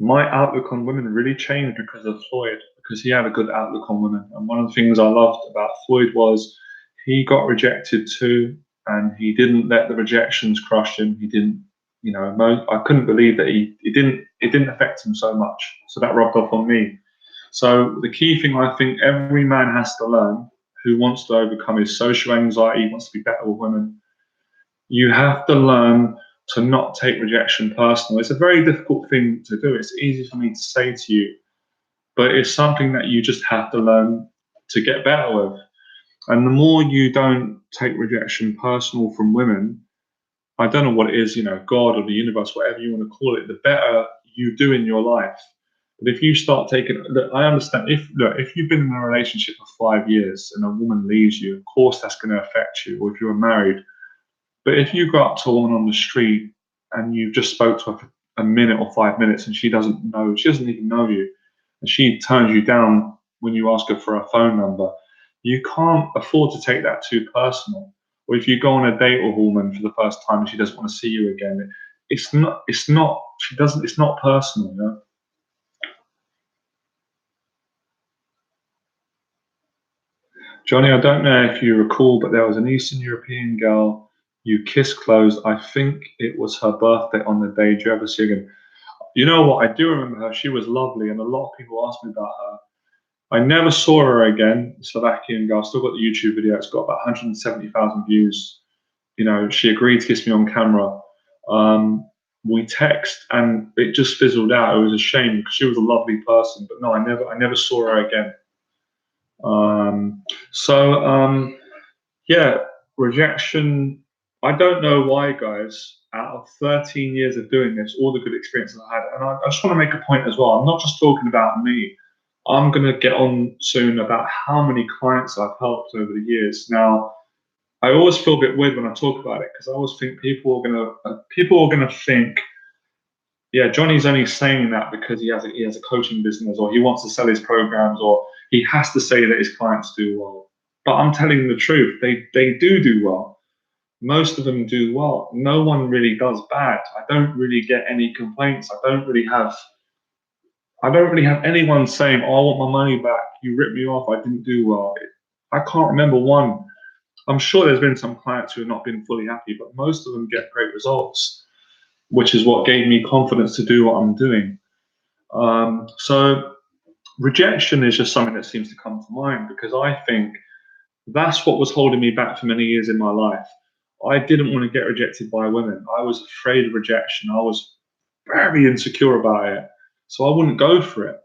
my outlook on women really changed because of Floyd, because he had a good outlook on women. And one of the things I loved about Floyd was he got rejected too, and he didn't let the rejections crush him. He didn't, I couldn't believe that it didn't affect him so much. So that rubbed off on me. So the key thing I think every man has to learn who wants to overcome his social anxiety, wants to be better with women, you have to learn to not take rejection personal. It's a very difficult thing to do. It's easy for me to say to you, but it's something that you just have to learn to get better with. And the more you don't take rejection personal from women, I don't know what it is, God or the universe, whatever you want to call it, the better you do in your life. But if you start taking, look, I understand, if you've been in a relationship for 5 years and a woman leaves you, of course that's going to affect you, or if you're married. But if you go up to a woman on the street and you just spoke to her for a minute or 5 minutes and she doesn't even know you, and she turns you down when you ask her for a phone number, you can't afford to take that too personal. Or if you go on a date with a woman for the first time and she doesn't want to see you again, it's not personal, Johnny, I don't know if you recall, but there was an Eastern European girl you kissed closed. I think it was her birthday on the day. Do you ever see her again? You know what? I do remember her. She was lovely, and a lot of people asked me about her. I never saw her again. Slovakian girl. Still got the YouTube video. It's got about 170,000 views. She agreed to kiss me on camera. We text, and it just fizzled out. It was a shame, because she was a lovely person. But no, I never saw her again. Yeah, rejection. I don't know why, guys. Out of 13 years of doing this, all the good experiences I had, and I just want to make a point as well. I'm not just talking about me. I'm going to get on soon about how many clients I've helped over the years. Now, I always feel a bit weird when I talk about it, because I always think people are gonna think, yeah, Johnny's only saying that because he has a coaching business, or he wants to sell his programs, or he has to say that his clients do well. But I'm telling the truth, they do well. Most of them do well. No one really does bad. I don't really get any complaints. I don't really have anyone saying, "Oh, I want my money back. You ripped me off. I didn't do well." I can't remember one. I'm sure there's been some clients who have not been fully happy, but most of them get great results. which is what gave me confidence to do what I'm doing. So rejection is just something that seems to come to mind, because I think that's what was holding me back for many years in my life. I didn't want to get rejected by women. I was afraid of rejection. I was very insecure about it. So I wouldn't go for it.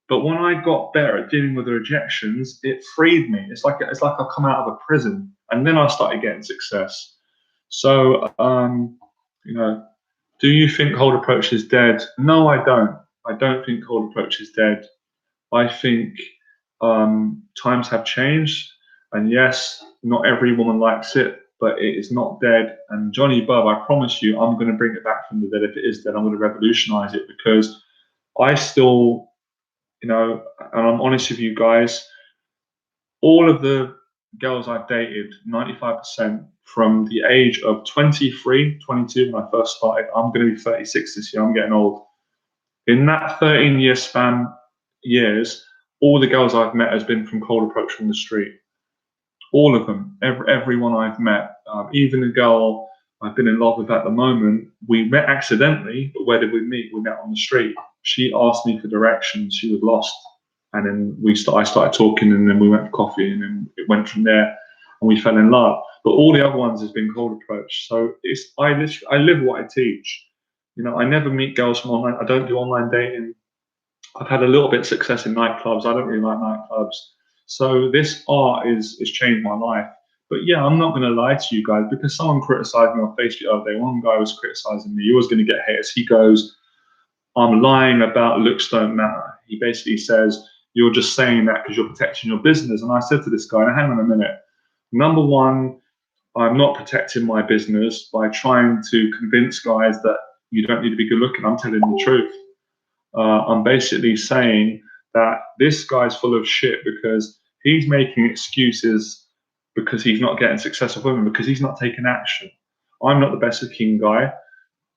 But when I got better at dealing with the rejections, it freed me. It's like I come out of a prison, and then I started getting success. So, do you think cold approach is dead? No, I don't. I don't think cold approach is dead. I think times have changed, and yes, not every woman likes it, but it is not dead. And Johnny Bub, I promise you, I'm going to bring it back from the dead. If it is dead, I'm going to revolutionize it, because I still, and I'm honest with you guys, all of the girls I've dated, 95% from the age of 23, 22 when I first started, I'm going to be 36 this year. I'm getting old. In that 13-year span, all the girls I've met has been from cold approach from the street. All of them, everyone I've met, even the girl I've been in love with at the moment, we met accidentally, but where did we meet? We met on the street. She asked me for directions. She was lost, and then I started talking, and then we went for coffee, and then it went from there, and we fell in love. But all the other ones has been cold approach. So I live what I teach. I never meet girls from online. I don't do online dating. I've had a little bit of success in nightclubs. I don't really like nightclubs. So this art is changed my life. But yeah, I'm not going to lie to you guys, because someone criticized me on Facebook the other day. One guy was criticizing me. He was going to get haters. He goes, I'm lying about looks don't matter. He basically says, you're just saying that because you're protecting your business. And I said to this guy, now hang on a minute. Number one, I'm not protecting my business by trying to convince guys that you don't need to be good looking. I'm telling the truth. I'm basically saying that this guy's full of shit, because he's making excuses because he's not getting success with women, because he's not taking action. I'm not the best looking guy,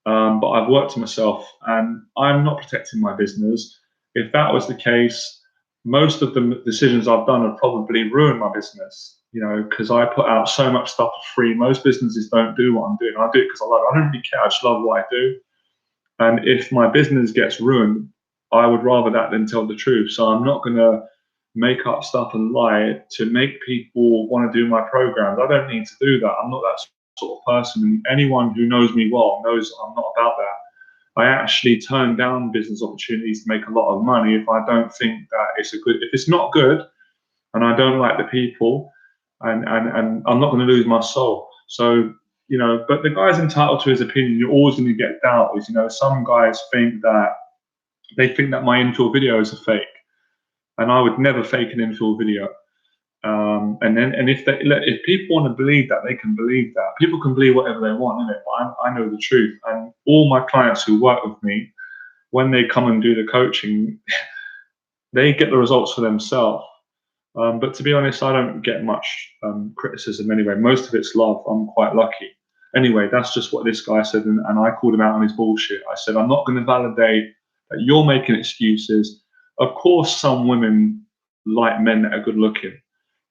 but I've worked to myself, and I'm not protecting my business. If that was the case, most of the decisions I've done have probably ruined my business, because I put out so much stuff for free. Most businesses don't do what I'm doing. I do it because I love it. I don't really care. I just love what I do. And if my business gets ruined, I would rather that than tell the truth. So I'm not going to make up stuff and lie to make people want to do my programs. I don't need to do that. I'm not that sort of person. And anyone who knows me well knows I'm not about that. I actually turn down business opportunities to make a lot of money if I don't think that if it's not good, and I don't like the people, and I'm not going to lose my soul. So, but the guy's entitled to his opinion. You're always going to get doubters. Some guys think that my infill videos are fake, and I would never fake an infill video. And if people want to believe that, they can believe that. People can believe whatever they want, innit? But I know the truth, and all my clients who work with me, when they come and do the coaching, they get the results for themselves. But to be honest, I don't get much criticism anyway. Most of it's love. I'm quite lucky. Anyway, that's just what this guy said, and I called him out on his bullshit. I said, I'm not going to validate that you're making excuses. Of course, some women like men that are good looking.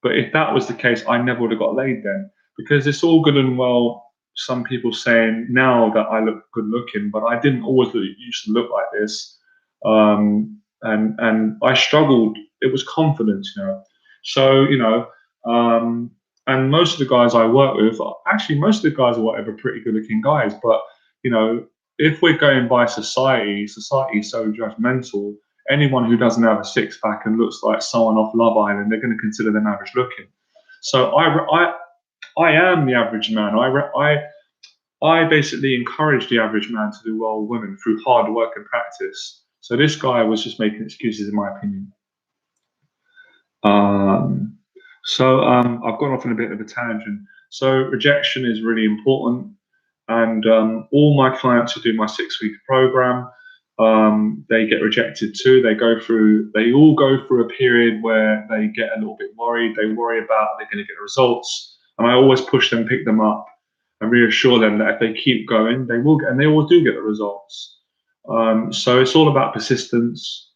But if that was the case, I never would have got laid then. Because it's all good and well, some people saying now that I look good looking, but I didn't always used to look like this. And I struggled. It was confidence, So, and most of the guys I work with, actually, most of the guys I work with are pretty good looking guys. But, if we're going by society is so judgmental. Anyone who doesn't have a six pack and looks like someone off Love Island, they're going to consider them average looking. So I am the average man. I basically encourage the average man to do well with women through hard work and practice. So this guy was just making excuses, in my opinion. I've gone off on a bit of a tangent. So rejection is really important, and all my clients who do my 6-week program, they get rejected too. They all go through a period where they get a little bit worried. They worry about they're going to get the results, and I always push them, pick them up, and reassure them that if they keep going, they will get, and they always do get the results. So it's all about persistence.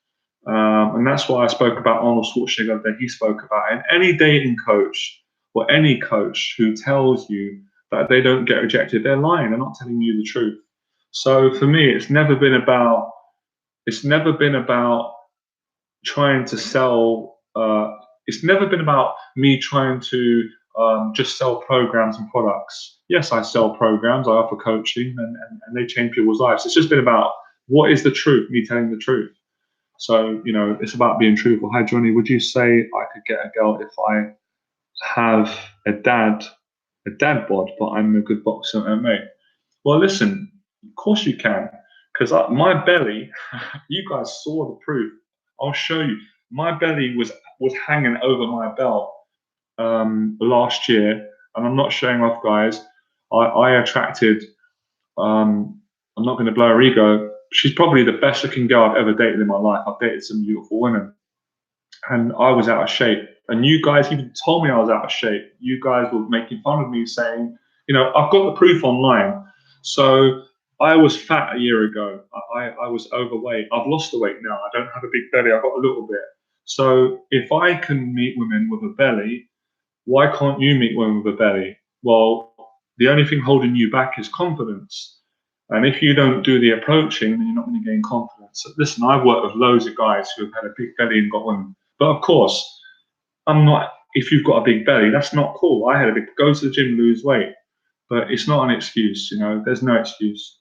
And that's why I spoke about Arnold Schwarzenegger that he spoke about. And any dating coach or any coach who tells you that they don't get rejected, they're lying. They're not telling you the truth. So for me, it's never been about trying to sell. It's never been about me trying to just sell programs and products. Yes, I sell programs, I offer coaching, and they change people's lives. It's just been about what is the truth, me telling the truth. So, you know, it's about being truthful. Hi, Johnny, would you say I could get a girl if I have a dad bod, but I'm a good boxer and mate? Well, listen, of course you can, because my belly, you guys saw the proof. I'll show you. My belly was hanging over my belt last year, and I'm not showing off, guys. I attracted. I'm not going to blow her ego. She's probably the best looking girl I've ever dated in my life. I've dated some beautiful women, and I was out of shape. And you guys even told me I was out of shape. You guys were making fun of me, saying, you know, I've got the proof online. So I was fat a year ago. I was overweight. I've lost the weight now. I don't have a big belly. I've got a little bit. So if I can meet women with a belly, why can't you meet women with a belly? Well, the only thing holding you back is confidence. And if you don't do the approaching, then you're not going to gain confidence. So listen, I've worked with loads of guys who have had a big belly and got women. But of course, I'm not, if you've got a big belly, that's not cool. I had a big, go to the gym, lose weight. But it's not an excuse, you know, there's no excuse.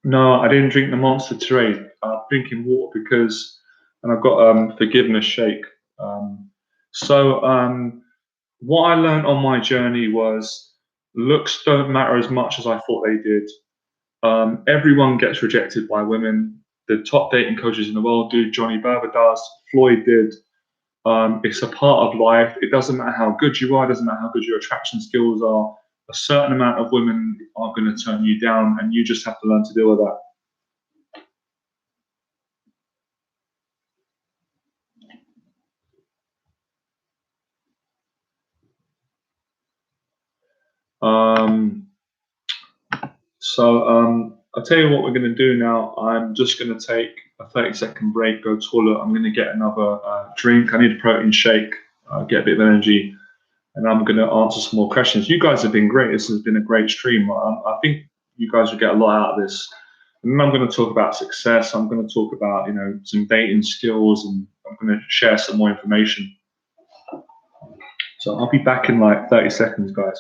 No, I didn't drink the Monster today. I'm drinking water because, and I've got forgiveness shake. What I learned on my journey was looks don't matter as much as I thought they did. Everyone gets rejected by women. The top dating coaches in the world do. Johnny Berba does. Floyd did. It's a part of life. It doesn't matter how good you are. It doesn't matter how good your attraction skills are. A certain amount of women are going to turn you down, and you just have to learn to deal with that. I'll tell you what we're going to do now. I'm just going to take a 30-second break, go toilet. I'm going to get another drink. I need a protein shake, get a bit of energy, and I'm going to answer some more questions. You guys have been great. This has been a great stream. I think you guys will get a lot out of this. And then I'm going to talk about success. I'm going to talk about, you know, some dating skills, and I'm going to share some more information. So I'll be back in like 30 seconds, guys.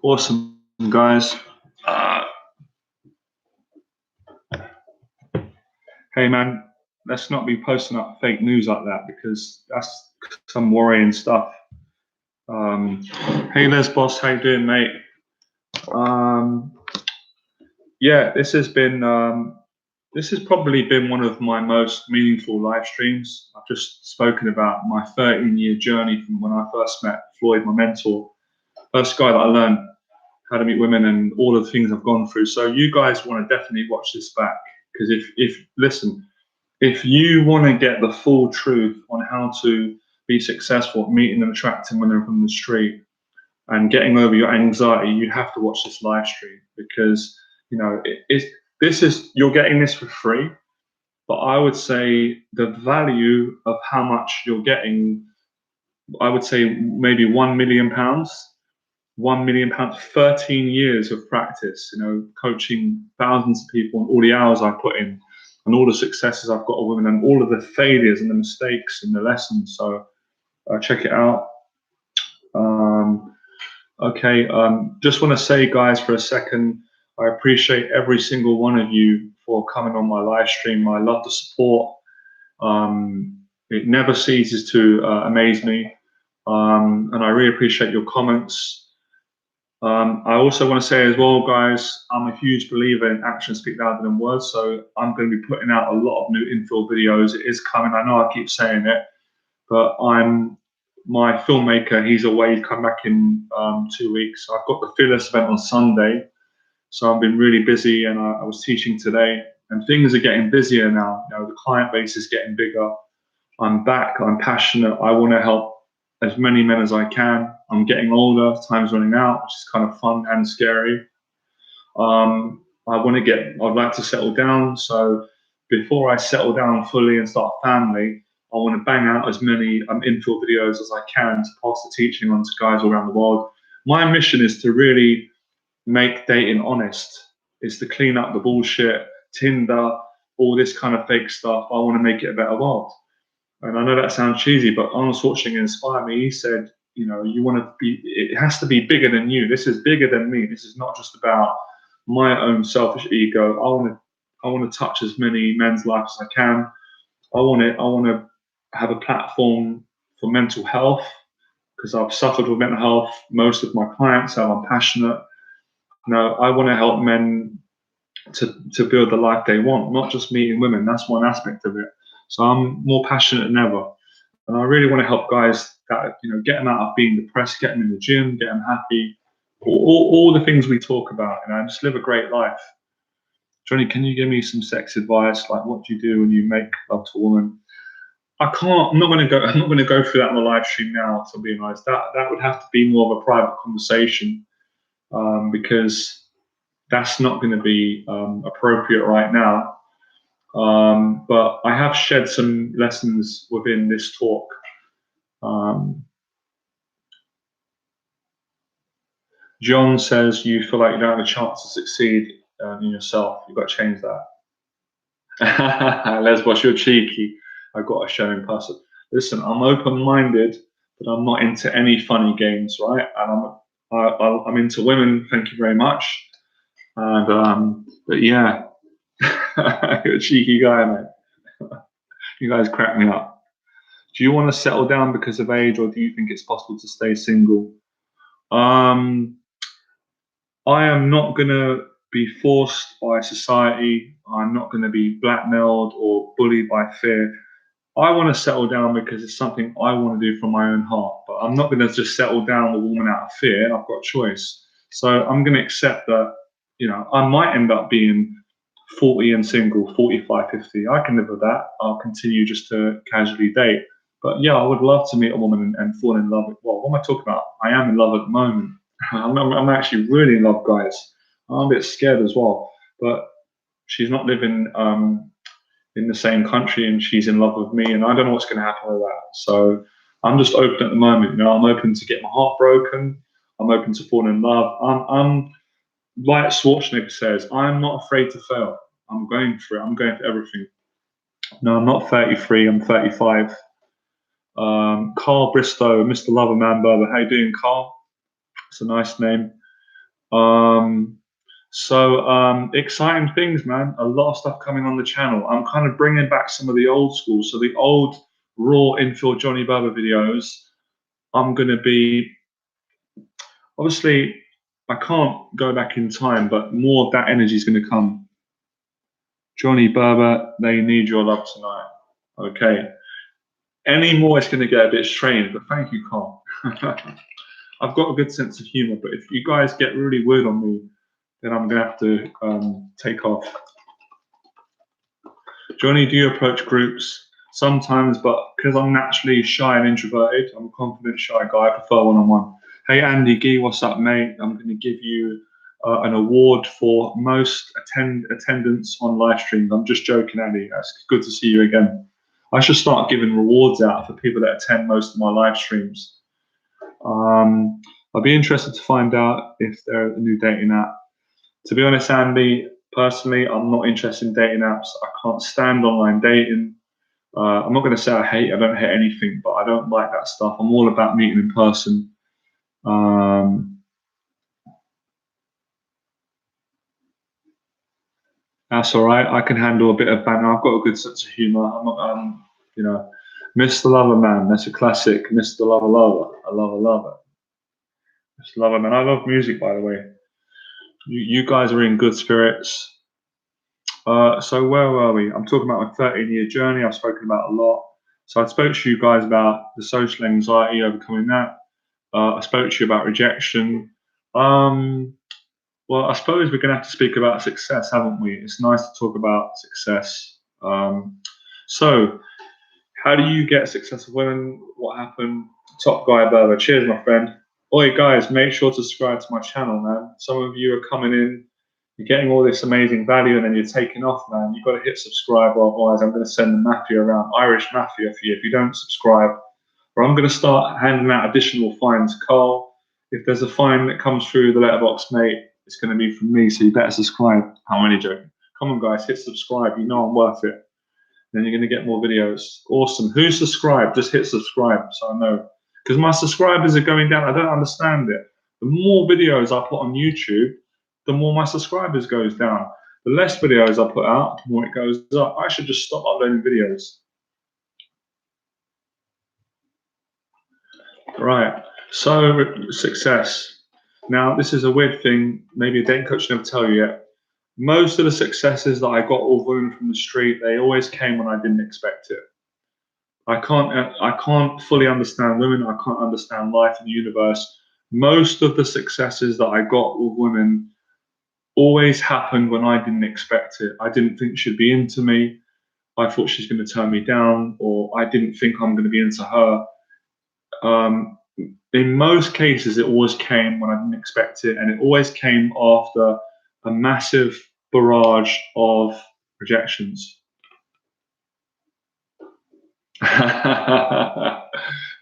Awesome, guys. Hey, man, let's not be posting up fake news like that, because that's some worrying stuff. Hey, Les Boss, how you doing, mate? Yeah, this has probably been one of my most meaningful live streams. I've just spoken about my 13-year journey from when I first met Floyd, my mentor, first guy that I learned how to meet women, and all of the things I've gone through. So you guys want to definitely watch this back, because if you want to get the full truth on how to be successful at meeting and attracting women from the street and getting over your anxiety, you have to watch this live stream, because, you know, you're getting this for free. But I would say the value of how much you're getting, I would say maybe £1 million. £1 million, 13 years of practice, you know, coaching thousands of people, and all the hours I put in, and all the successes I've got with women, and all of the failures and the mistakes and the lessons. So check it out. Okay, just want to say, guys, for a second, I appreciate every single one of you for coming on my live stream. I love the support. It never ceases to amaze me. And I really appreciate your comments. I also want to say as well, guys, I'm a huge believer in actions speak louder than words. So I'm going to be putting out a lot of new infill videos. It is coming. I know I keep saying it, but my filmmaker, he's away. He's come back in 2 weeks. I've got the Fearless event on Sunday. So I've been really busy, and I was teaching today, and things are getting busier now. You know, the client base is getting bigger. I'm back. I'm passionate. I want to help as many men as I can. I'm getting older. Time's running out, which is kind of fun and scary. I'd like to settle down. So before I settle down fully and start a family, I want to bang out as many infill videos as I can to pass the teaching on to guys all around the world. My mission is to really make dating honest, is to clean up the bullshit, Tinder, all this kind of fake stuff. I want to make it a better world. And I know that sounds cheesy, but Arnold Schwarzenegger inspired me. He said, you know, it has to be bigger than you. This is bigger than me. This is not just about my own selfish ego. I want to touch as many men's lives as I can. I want to have a platform for mental health, because I've suffered with mental health. Most of my clients have. I'm passionate. No, I want to help men to build the life they want, not just meeting women. That's one aspect of it. So I'm more passionate than ever, and I really want to help guys that, you know, get them out of being depressed, get them in the gym, get them happy, all the things we talk about, you know, and just live a great life. Johnny, can you give me some sex advice? Like, what do you do when you make love to a woman? I can't. I'm not going to go through that on the live stream now. To be honest, that would have to be more of a private conversation. Because that's not going to be appropriate right now. But I have shared some lessons within this talk. John says you feel like you don't have a chance to succeed in yourself. You've got to change that. Lesbos, you're cheeky. I've got to show in person. Listen, I'm open-minded, but I'm not into any funny games, right? And I'm into women, thank you very much. And but yeah, you're a cheeky guy, mate. You guys crack me up. Do you want to settle down because of age, or do you think it's possible to stay single? I am not gonna be forced by society. I'm not gonna be blackmailed or bullied by fear. I want to settle down because it's something I want to do from my own heart, but I'm not going to just settle down with a woman out of fear. I've got a choice. So I'm going to accept that, you know, I might end up being 40 and single, 45, 50. I can live with that. I'll continue just to casually date. But yeah, I would love to meet a woman and fall in love with, well, what am I talking about? I am in love at the moment. I'm actually really in love, guys. I'm a bit scared as well, but she's not living in the same country, and she's in love with me, and I don't know what's going to happen with that. So I'm just open at the moment. You know, I'm open to get my heart broken. I'm open to fall in love. I'm like Schwarzenegger says, I'm not afraid to fail. I'm going for it. I'm going for everything. No, I'm not 33. I'm 35. Carl Bristow, Mr. Loverman Berba. How you doing, Carl? It's a nice name. So exciting things, man. A lot of stuff coming on the channel. I'm kind of bringing back some of the old school. So the old raw infill Johnny Berba videos, I'm going to be, obviously, I can't go back in time, but more of that energy is going to come. Johnny Berba, they need your love tonight. Okay. Any more, it's going to get a bit strange, but thank you, Carl. I've got a good sense of humor, but if you guys get really weird on me, then I'm going to have to take off. Johnny, do you approach groups? Sometimes, but because I'm naturally shy and introverted, I'm a confident, shy guy. I prefer one-on-one. Hey, Andy Gee, what's up, mate? I'm going to give you an award for most attendance on live streams. I'm just joking, Andy. It's good to see you again. I should start giving rewards out for people that attend most of my live streams. I'd be interested to find out if there's a new dating app. To be honest, Andy, personally, I'm not interested in dating apps. I can't stand online dating. I'm not going to say I don't hate anything, but I don't like that stuff. I'm all about meeting in person. That's all right. I can handle a bit of banter. I've got a good sense of humour. I'm not, you know, Mr. Lover Man. That's a classic. Mr. Lover Lover. I love a lover. Mr. Lover Man. I love music, by the way. You guys are in good spirits. So where were we? I'm talking about my 13-year journey. I've spoken about a lot. So I spoke to you guys about the social anxiety, overcoming that. I spoke to you about rejection. Well, I suppose we're going to have to speak about success, haven't we? It's nice to talk about success. So, how do you get successful women? What happened? Top guy Berba. Cheers, my friend. Oi, guys, make sure to subscribe to my channel, man. Some of you are coming in, you're getting all this amazing value, and then you're taking off, man. You've got to hit subscribe, otherwise I'm going to send the mafia around, Irish mafia, for you if you don't subscribe. Or I'm going to start handing out additional fines. Carl, if there's a fine that comes through the letterbox, mate, it's going to be from me, so you better subscribe. I'm only joking. Come on, guys, hit subscribe. You know I'm worth it. Then you're going to get more videos. Awesome. Who's subscribed? Just hit subscribe so I know. Because my subscribers are going down. I don't understand it. The more videos I put on YouTube, the more my subscribers goes down. The less videos I put out, the more it goes up. I should just stop uploading videos. Right. So success. Now, this is a weird thing. Maybe a dating coach never tell you yet. Most of the successes that I got all women from the street, they always came when I didn't expect it. I can't fully understand women. I can't understand life in the universe. Most of the successes that I got with women always happened when I didn't expect it. I didn't think she'd be into me. I thought she's going to turn me down, or I didn't think I'm going to be into her. In most cases, it always came when I didn't expect it, and it always came after a massive barrage of rejections.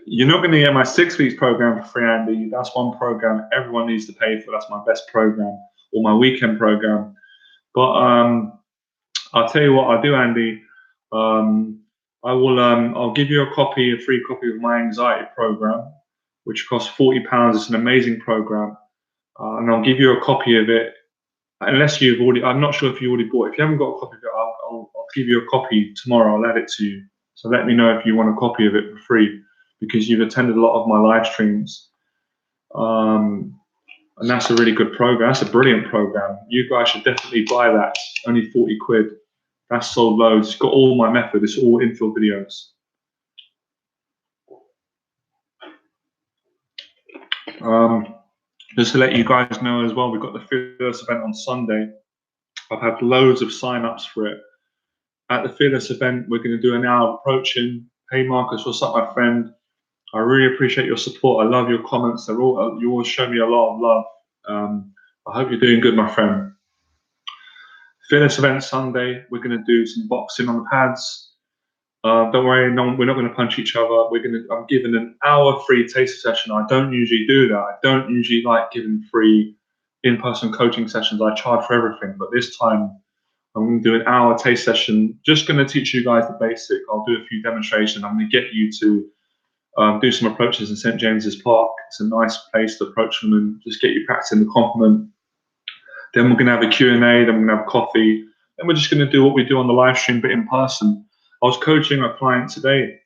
You're not going to get my 6 weeks program for free, Andy. That's one program everyone needs to pay for. That's my best program, or my weekend program. But I'll tell you what I'll do, Andy. I'll give you a free copy of my anxiety program, which costs £40. It's an amazing program, and I'll give you a copy of it. Unless you've already, I'm not sure if you already bought it. If you haven't got a copy of it, I'll give you a copy tomorrow. I'll add it to you. So let me know if you want a copy of it for free, because you've attended a lot of my live streams. And that's a really good program. That's a brilliant program. You guys should definitely buy that. It's only 40 quid. That's sold loads. It's got all my method. It's all infill videos. Just to let you guys know as well, we've got the Fearless event on Sunday. I've had loads of sign-ups for it. At the Fearless event, we're going to do an hour of approaching. Hey Marcus, what's up, my friend? I really appreciate your support. I love your comments. You always show me a lot of love. I hope you're doing good, my friend. Fearless event Sunday. We're going to do some boxing on the pads. Don't worry, we're not going to punch each other. I'm giving an hour free taster session. I don't usually do that. I don't usually like giving free in-person coaching sessions. I charge for everything, but this time I'm going to do an hour taste session. Just going to teach you guys the basic. I'll do a few demonstrations. I'm going to get you to do some approaches in St. James's Park. It's a nice place to approach them and just get you practicing the compliment. Then we're going to have a Q&A. Then we're going to have coffee. Then we're just going to do what we do on the live stream, but in person. I was coaching a client today.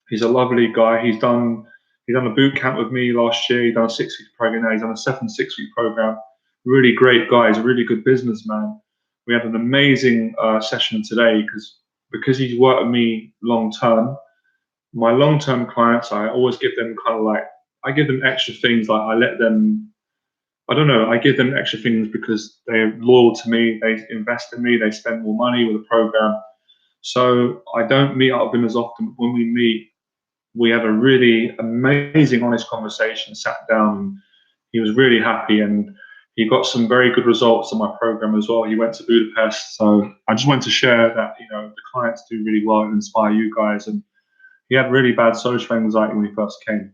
He's a lovely guy. He's done a boot camp with me last year. He's done a 6-week program now. He's done a 6-week program. Really great guy. He's a really good businessman. We had an amazing session today because he's worked with me long term. My long term clients, I always give them I give them extra things. I give them extra things because they're loyal to me. They invest in me. They spend more money with the program. So I don't meet up with him as often. When we meet, we had a really amazing, honest conversation, sat down, and he was really happy, and he got some very good results on my program as well. He went to Budapest. So I just wanted to share that, the clients do really well and inspire you guys. And he had really bad social anxiety when he first came.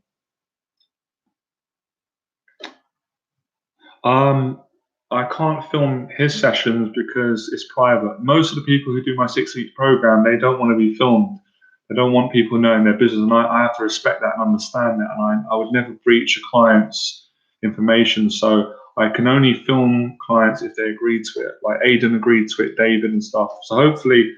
I can't film his sessions because it's private. Most of the people who do my 6-week program, they don't want to be filmed. They don't want people knowing their business, and I have to respect that and understand that. And I would never breach a client's information. So I can only film clients if they agree to it. Like Aidan agreed to it, David and stuff. So hopefully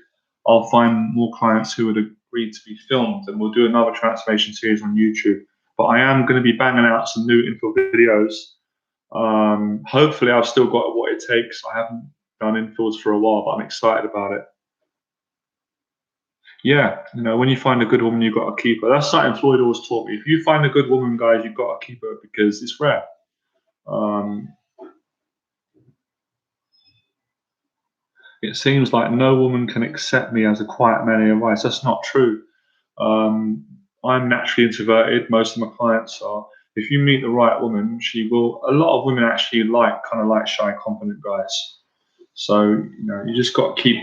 I'll find more clients who would agree to be filmed, and we'll do another transformation series on YouTube. But I am going to be banging out some new infill videos. Hopefully I've still got what it takes. I haven't done infills for a while, but I'm excited about it. Yeah, you know, when you find a good woman, you've got to keep her. That's something Floyd always taught me. If you find a good woman, guys, you've got to keep her because it's rare. It seems like no woman can accept me as a quiet man in advice. That's not true. I'm naturally introverted. Most of my clients are. If you meet the right woman, she will. A lot of women actually kind of like shy, confident guys. So you know, you just got to keep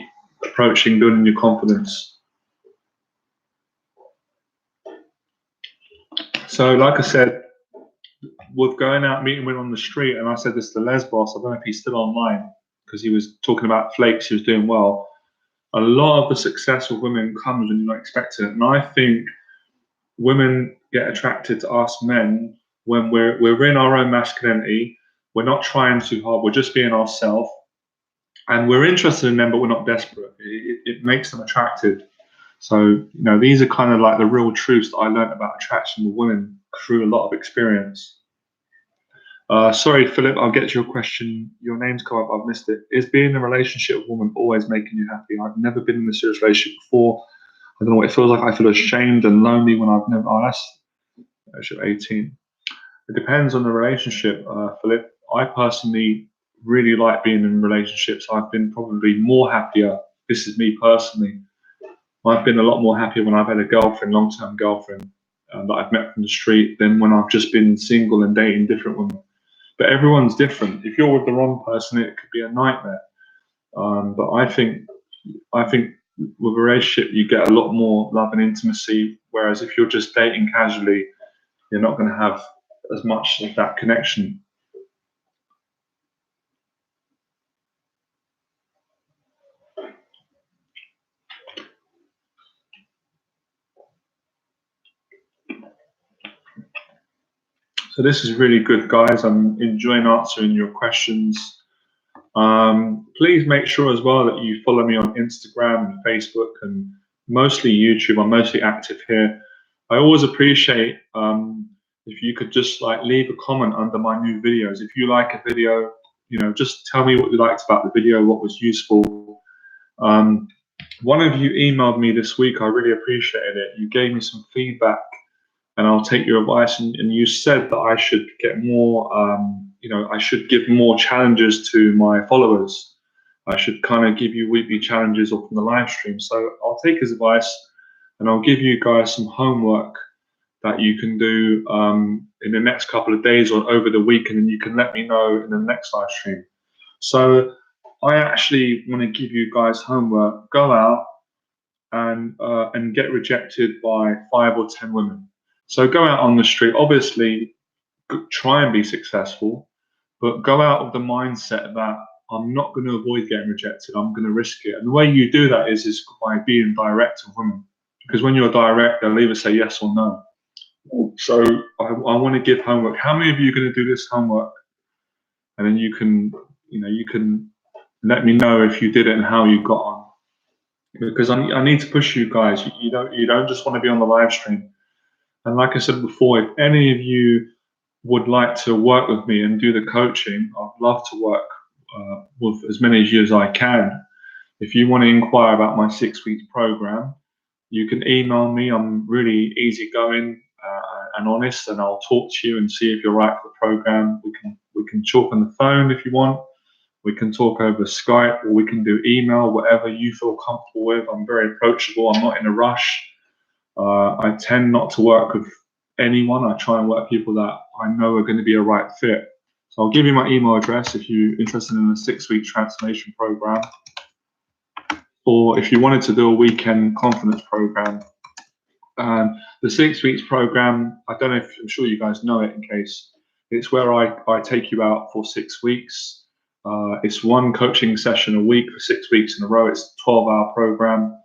approaching, building your confidence. So, like I said, with going out meeting women on the street, and I said this to Les boss. I don't know if he's still online because he was talking about flakes. He was doing well. A lot of the success with women comes when you're not expecting it, and I think women get attracted to us men when we're in our own masculinity. We're not trying too hard. We're just being ourselves, and we're interested in them, but we're not desperate. It makes them attractive. So you know, these are kind of like the real truths that I learned about attraction with women through a lot of experience. Sorry, Philip, I'll get to your question. Your name's come up, I've missed it. Is being in a relationship with a woman always making you happy? I've never been in a serious relationship before. I don't know what it feels like. I feel ashamed and lonely when I've never. Oh, that's relationship 18. It depends on the relationship, Philip. I personally really like being in relationships. I've been probably more happier. This is me personally. I've been a lot more happier when I've had a girlfriend, long-term girlfriend, that I've met from the street than when I've just been single and dating different women. But everyone's different. If you're with the wrong person, it could be a nightmare. But I think with a relationship, you get a lot more love and intimacy. Whereas if you're just dating casually, you're not going to have as much of that connection. So this is really good, guys. I'm enjoying answering your questions. Please make sure as well that you follow me on Instagram and Facebook and mostly YouTube. I'm mostly active here. I always appreciate if you could just like leave a comment under my new videos. If you like a video, you know, just tell me what you liked about the video, what was useful. One of you emailed me this week. I really appreciated it. You gave me some feedback, and I'll take your advice. And you said that I should get more, you know, I should give more challenges to my followers. I should kind of give you weekly challenges or from the live stream. So I'll take his advice, and I'll give you guys some homework that you can do in the next couple of days or over the week, and then you can let me know in the next live stream. So I actually want to give you guys homework. Go out and get rejected by 5 or 10 women. So go out on the street. Obviously, try and be successful, but go out with the mindset that I'm not going to avoid getting rejected. I'm going to risk it. And the way you do that is by being direct with women. Because when you're direct, they'll either say yes or no. So I want to give homework. How many of you are going to do this homework? And then you can let me know if you did it and how you got on. Because I need to push you guys. You don't just want to be on the live stream. And like I said before, if any of you would like to work with me and do the coaching, I'd love to work with as many of you as I can. If you want to inquire about my 6-week program, you can email me. I'm really easygoing and honest, and I'll talk to you and see if you're right for the program. We can talk on the phone if you want. We can talk over Skype, or we can do email, whatever you feel comfortable with. I'm very approachable. I'm not in a rush. I tend not to work with anyone. I try and work with people that I know are going to be a right fit. So I'll give you my email address if you're interested in a 6-week transformation program, or if you wanted to do a weekend confidence program. The 6 weeks program, I don't know if I'm sure you guys know it in case. It's where I take you out for 6 weeks. It's one coaching session a week for 6 weeks in a row. It's a 12-hour program.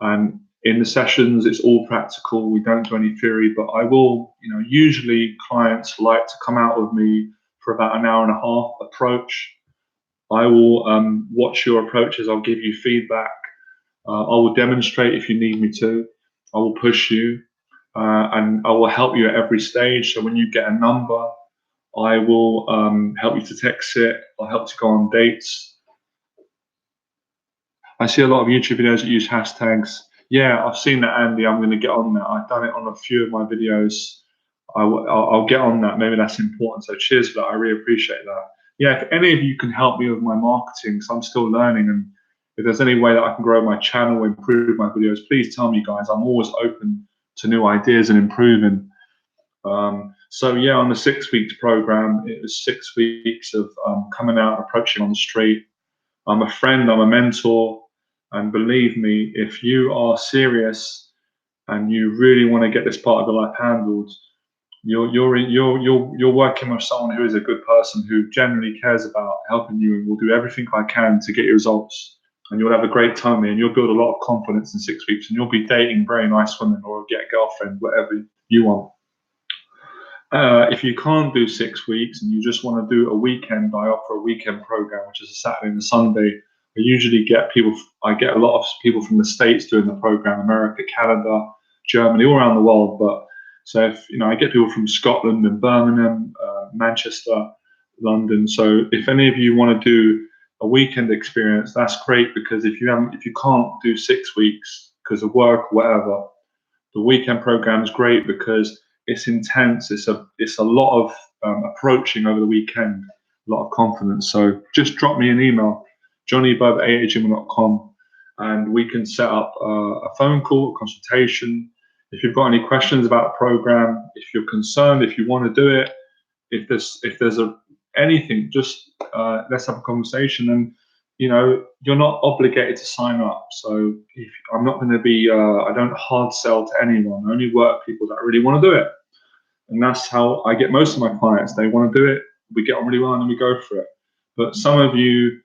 And in the sessions, it's all practical. We don't do any theory, but I will, usually clients like to come out with me for about an hour and a half approach. I will watch your approaches. I'll give you feedback. I will demonstrate if you need me to. I will push you, and I will help you at every stage. So when you get a number, I will help you to text it. I'll help to go on dates. I see a lot of YouTube videos that use hashtags. Yeah, I've seen that, Andy. I'm going to get on that. I've done it on a few of my videos. I'll get on that. Maybe that's important. So cheers for that. I really appreciate that. Yeah, if any of you can help me with my marketing, so I'm still learning, and if there's any way that I can grow my channel, improve my videos, please tell me, guys. I'm always open to new ideas and improving. So yeah, on the 6 weeks program, it was 6 weeks of coming out, approaching on the street. I'm a friend, I'm a mentor, and believe me, if you are serious and you really want to get this part of your life handled, you're working with someone who is a good person, who genuinely cares about helping you, and will do everything I can to get you results. And you'll have a great time here, and you'll build a lot of confidence in 6 weeks, and you'll be dating very nice women or get a girlfriend, whatever you want. If you can't do 6 weeks and you just want to do a weekend, I offer a weekend program, which is a Saturday and a Sunday. I usually get people, I get a lot of people from the States doing the program, America, Canada, Germany, all around the world. But so if, you know, I get people from Scotland and Birmingham, Manchester, London. So if any of you want to do a weekend experience, that's great, because if you can't do 6 weeks because of work or whatever, the weekend program is great because it's intense. It's a lot of approaching over the weekend, a lot of confidence. So just drop me an email, johnnyberba@gmail.com, and we can set up a phone call, a consultation. If you've got any questions about the program, if you're concerned, if you want to do it, if there's anything, just let's have a conversation. And you know, you're not obligated to sign up. So I'm not going to be, I don't hard sell to anyone. I only work with people that really want to do it. And that's how I get most of my clients. They want to do it. We get on really well, and then we go for it. But some of you,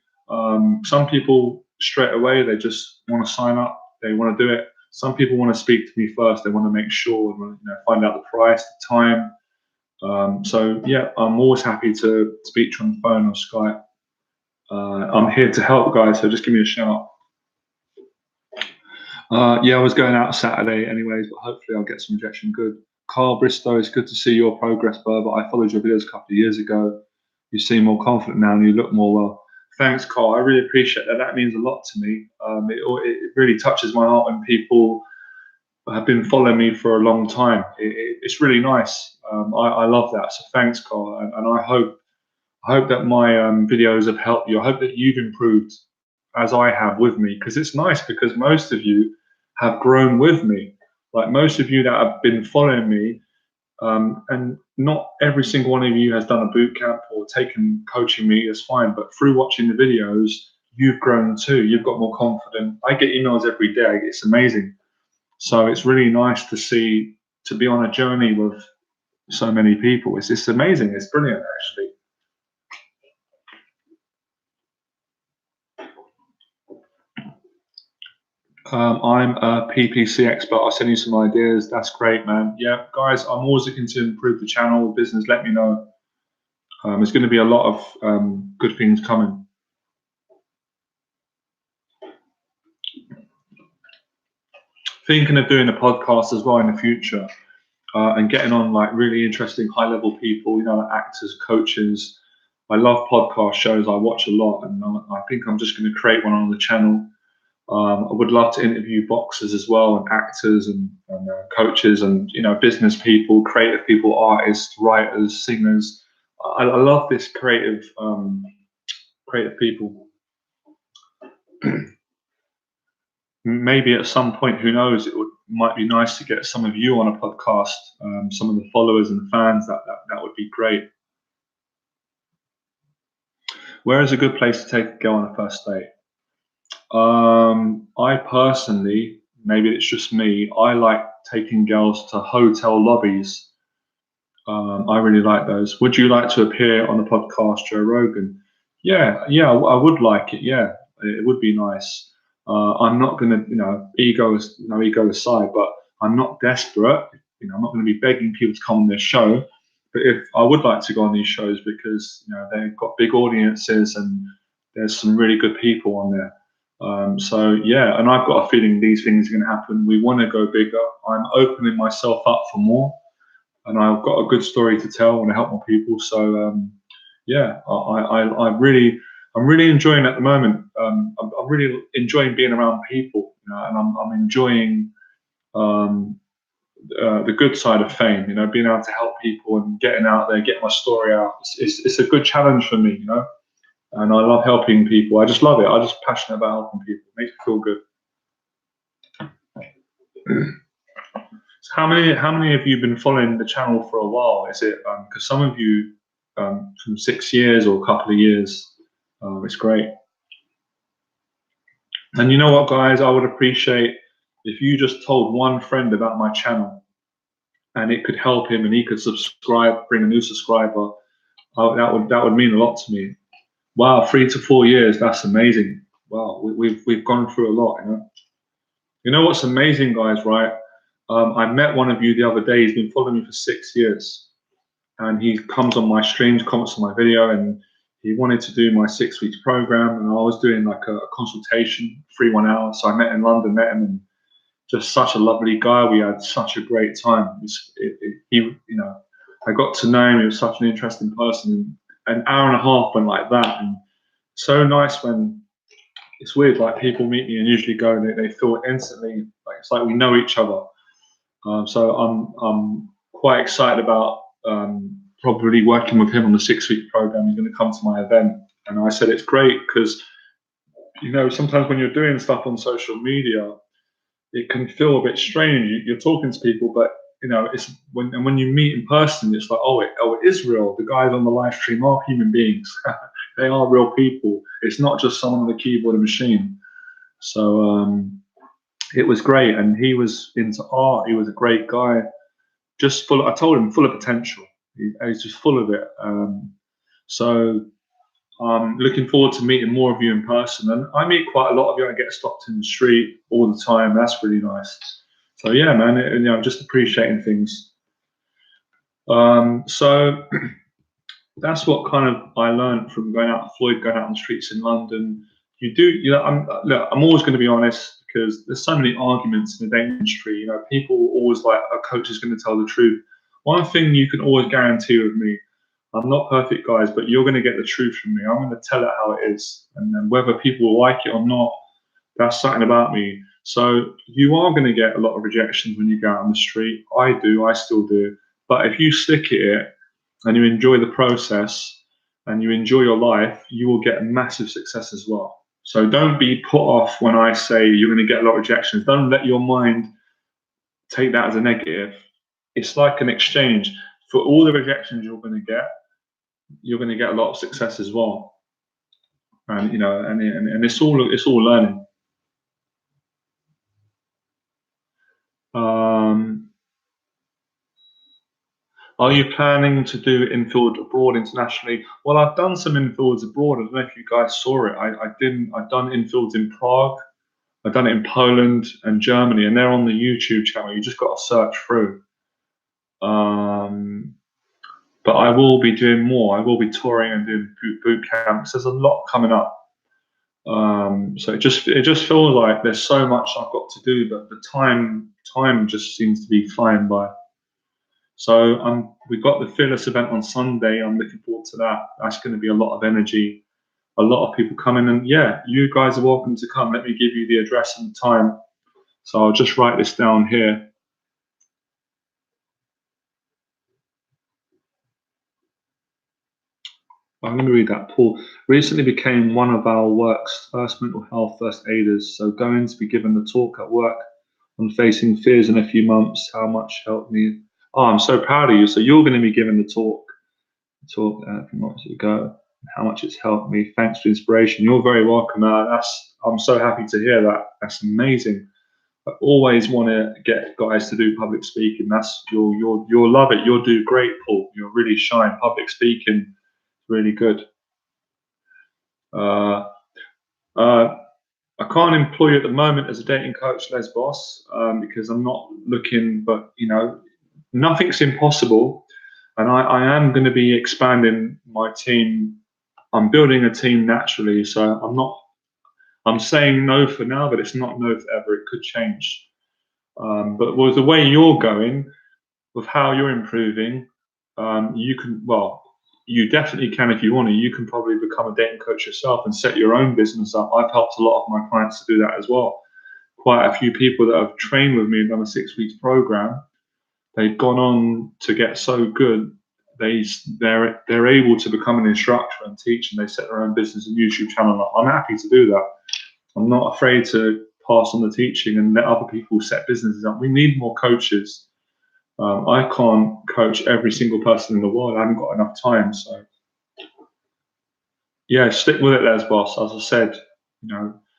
some people straight away, they just want to sign up. They want to do it. Some people want to speak to me first. They want to make sure, you know, find out the price, the time. So yeah, I'm always happy to speak to you on the phone or Skype. I'm here to help, guys, so just give me a shout. Yeah, I was going out Saturday anyways, but hopefully I'll get some rejection good. Carl Bristow, it's good to see your progress, Berba. I followed your videos a couple of years ago. You seem more confident now and you look more well. Thanks, Carl. I really appreciate that. That means a lot to me. It really touches my heart when people have been following me for a long time. It's really nice. I love that. So thanks, Carl. And I hope that my videos have helped you. I hope that you've improved as I have with me, because it's nice, because most of you have grown with me. Like most of you that have been following me, and not every single one of you has done a boot camp or taken coaching me, that's fine. But through watching the videos, you've grown too. You've got more confident. I get emails every day. It's amazing. So it's really nice to see, to be on a journey with so many people. It's amazing. It's brilliant, actually. I'm a PPC expert. I'll send you some ideas. That's great, man. Yeah, guys, I'm always looking to improve the channel, business. Let me know. There's going to be a lot of good things coming. Thinking of doing a podcast as well in the future, and getting on like really interesting high-level people, you know, like actors, coaches. I love podcast shows. I watch a lot, and I think I'm just going to create one on the channel. I would love to interview boxers as well, and actors, and coaches, and you know, business people, creative people, artists, writers, singers. I love this creative people. Maybe at some point, who knows? Might be nice to get some of you on a podcast. Some of the followers and fans. That would be great. Where is a good place to take a girl on a first date? I personally, maybe it's just me, I like taking girls to hotel lobbies. I really like those. Would you like to appear on the podcast, Joe Rogan? Yeah, I would like it. Yeah, it would be nice. I'm not gonna, you know, ego aside, but I'm not desperate. You know, I'm not going to be begging people to come on this show. But if I would like to go on these shows because they've got big audiences and there's some really good people on there. So yeah, and I've got a feeling these things are going to happen. We want to go bigger. I'm opening myself up for more, and I've got a good story to tell. I want to help more people. So yeah, I'm really enjoying at the moment. I'm really enjoying being around people, and I'm enjoying the good side of fame. Being able to help people and getting out there, getting my story out. It's a good challenge for me, and I love helping people. I just love it. I'm just passionate about helping people. It makes me feel good. So how many of you been following the channel for a while? Is it because some of you from 6 years or a couple of years? It's great. And you know what, guys? I would appreciate if you just told one friend about my channel, and it could help him, and he could subscribe, bring a new subscriber. That would mean a lot to me. Wow, 3 to 4 years. That's amazing. Wow, we've gone through a lot. You know what's amazing, guys? Right? I met one of you the other day. He's been following me for 6 years, and he comes on my streams, comments on my video, and he wanted to do my 6 weeks program, and I was doing like a consultation, free 1 hour. So I met in London, met him, and just such a lovely guy. We had such a great time. I got to know him. He was such an interesting person. An hour and a half went like that, and so nice when it's weird. Like people meet me and usually go, and they feel instantly like it's like we know each other. So I'm quite excited about probably working with him on the 6-week program. He's going to come to my event, and I said it's great because sometimes when you're doing stuff on social media, it can feel a bit strange. You're talking to people, but it's when you meet in person, it's like, oh, it is real. The guys on the live stream are human beings. They are real people. It's not just someone on the keyboard and machine. So it was great, and he was into art. He was a great guy, just full. I told him full of potential. He's just full of it. So I'm looking forward to meeting more of you in person, and I meet quite a lot of you. I get stopped in the street all the time. That's really nice. So yeah, man, I'm just appreciating things. So that's what kind of I learned from going out on the streets in London. I'm always going to be honest because there's so many arguments in the dating industry. People always like a coach is going to tell the truth. One thing you can always guarantee with me, I'm not perfect, guys, but you're going to get the truth from me. I'm going to tell it how it is, and then whether people like it or not, that's something about me. So you are going to get a lot of rejections when you go out on the street. I still do. But if you stick at it and you enjoy the process and you enjoy your life, you will get massive success as well. So don't be put off when I say you're going to get a lot of rejections. Don't let your mind take that as a negative. It's like an exchange. For all the rejections you're going to get a lot of success as well. And and it's all learning. Are you planning to do infield abroad internationally? Well, I've done some infields abroad. I don't know if you guys saw it. I've done infields in Prague. I've done it in Poland and Germany, and they're on the YouTube channel. You just got to search through. But I will be doing more. I will be touring and doing boot camps. There's a lot coming up. So it just feels like there's so much I've got to do, but the time just seems to be flying by. So we've got the Fearless event on Sunday. I'm looking forward to that. That's going to be a lot of energy, a lot of people coming, and yeah, you guys are welcome to come. Let me give you the address and the time. So I'll just write this down here. I'm going to read that. Paul recently became one of our work's first mental health first aiders. So going to be given the talk at work on facing fears in a few months. How much helped me? Oh, I'm so proud of you. So you're going to be given the talk from months ago. How much it's helped me. Thanks for the inspiration. You're very welcome. I'm so happy to hear that. That's amazing. I always want to get guys to do public speaking. You'll love it. You'll do great, Paul. You'll really shine. Public speaking. Really good. I can't employ you at the moment as a dating coach, Les Boss, because I'm not looking, but nothing's impossible. And I am going to be expanding my team. I'm building a team naturally, so I'm saying no for now, but it's not no forever. It could change. But with the way you're going, with how you're improving, you can, well, you definitely can if you want to. You can probably become a dating coach yourself and set your own business up. I've helped a lot of my clients to do that as well. Quite a few people that have trained with me and done a 6 weeks program, they've gone on to get so good. They're able to become an instructor and teach, and they set their own business and YouTube channel up. I'm happy to do that. I'm not afraid to pass on the teaching and let other people set businesses up. We need more coaches. I can't coach every single person in the world. I haven't got enough time. So yeah, stick with it, Les Boss. As I said,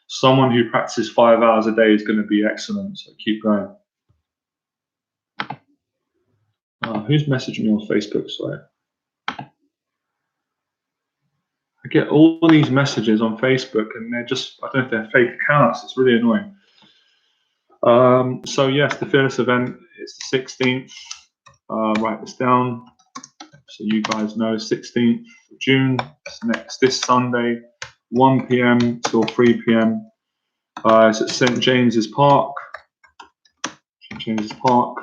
someone who practices 5 hours a day is going to be excellent. So keep going. Who's messaging me on Facebook? Sorry. I get all these messages on Facebook, and they're just, I don't know if they're fake accounts. It's really annoying. So yes, the Fearless event is the 16th. Write this down so you guys know. 16th of June. It's this Sunday, 1 p.m. till 3 p.m. It's at St James's Park. St James's Park.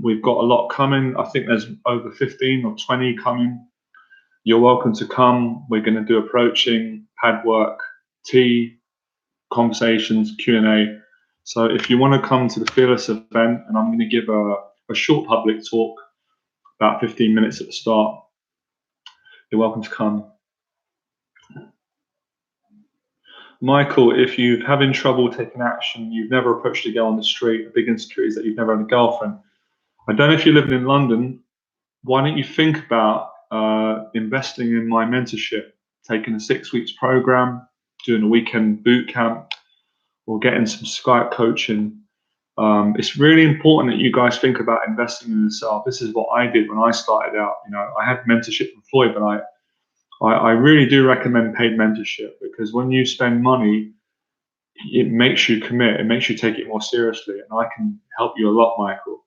We've got a lot coming. I think there's over 15 or 20 coming. You're welcome to come. We're going to do approaching, pad work, tea, conversations, Q&A. So if you want to come to the Fearless event, and I'm going to give a short public talk, about 15 minutes at the start, you're welcome to come. Michael, if you're having trouble taking action, you've never approached a girl on the street, a big insecurity is that you've never had a girlfriend. I don't know if you're living in London. Why don't you think about investing in my mentorship, taking a 6 weeks program, doing a weekend boot camp, or getting some Skype coaching. It's really important that you guys think about investing in yourself. This is what I did when I started out. I had mentorship from Floyd, but I really do recommend paid mentorship, because when you spend money, it makes you commit. It makes you take it more seriously, and I can help you a lot, Michael.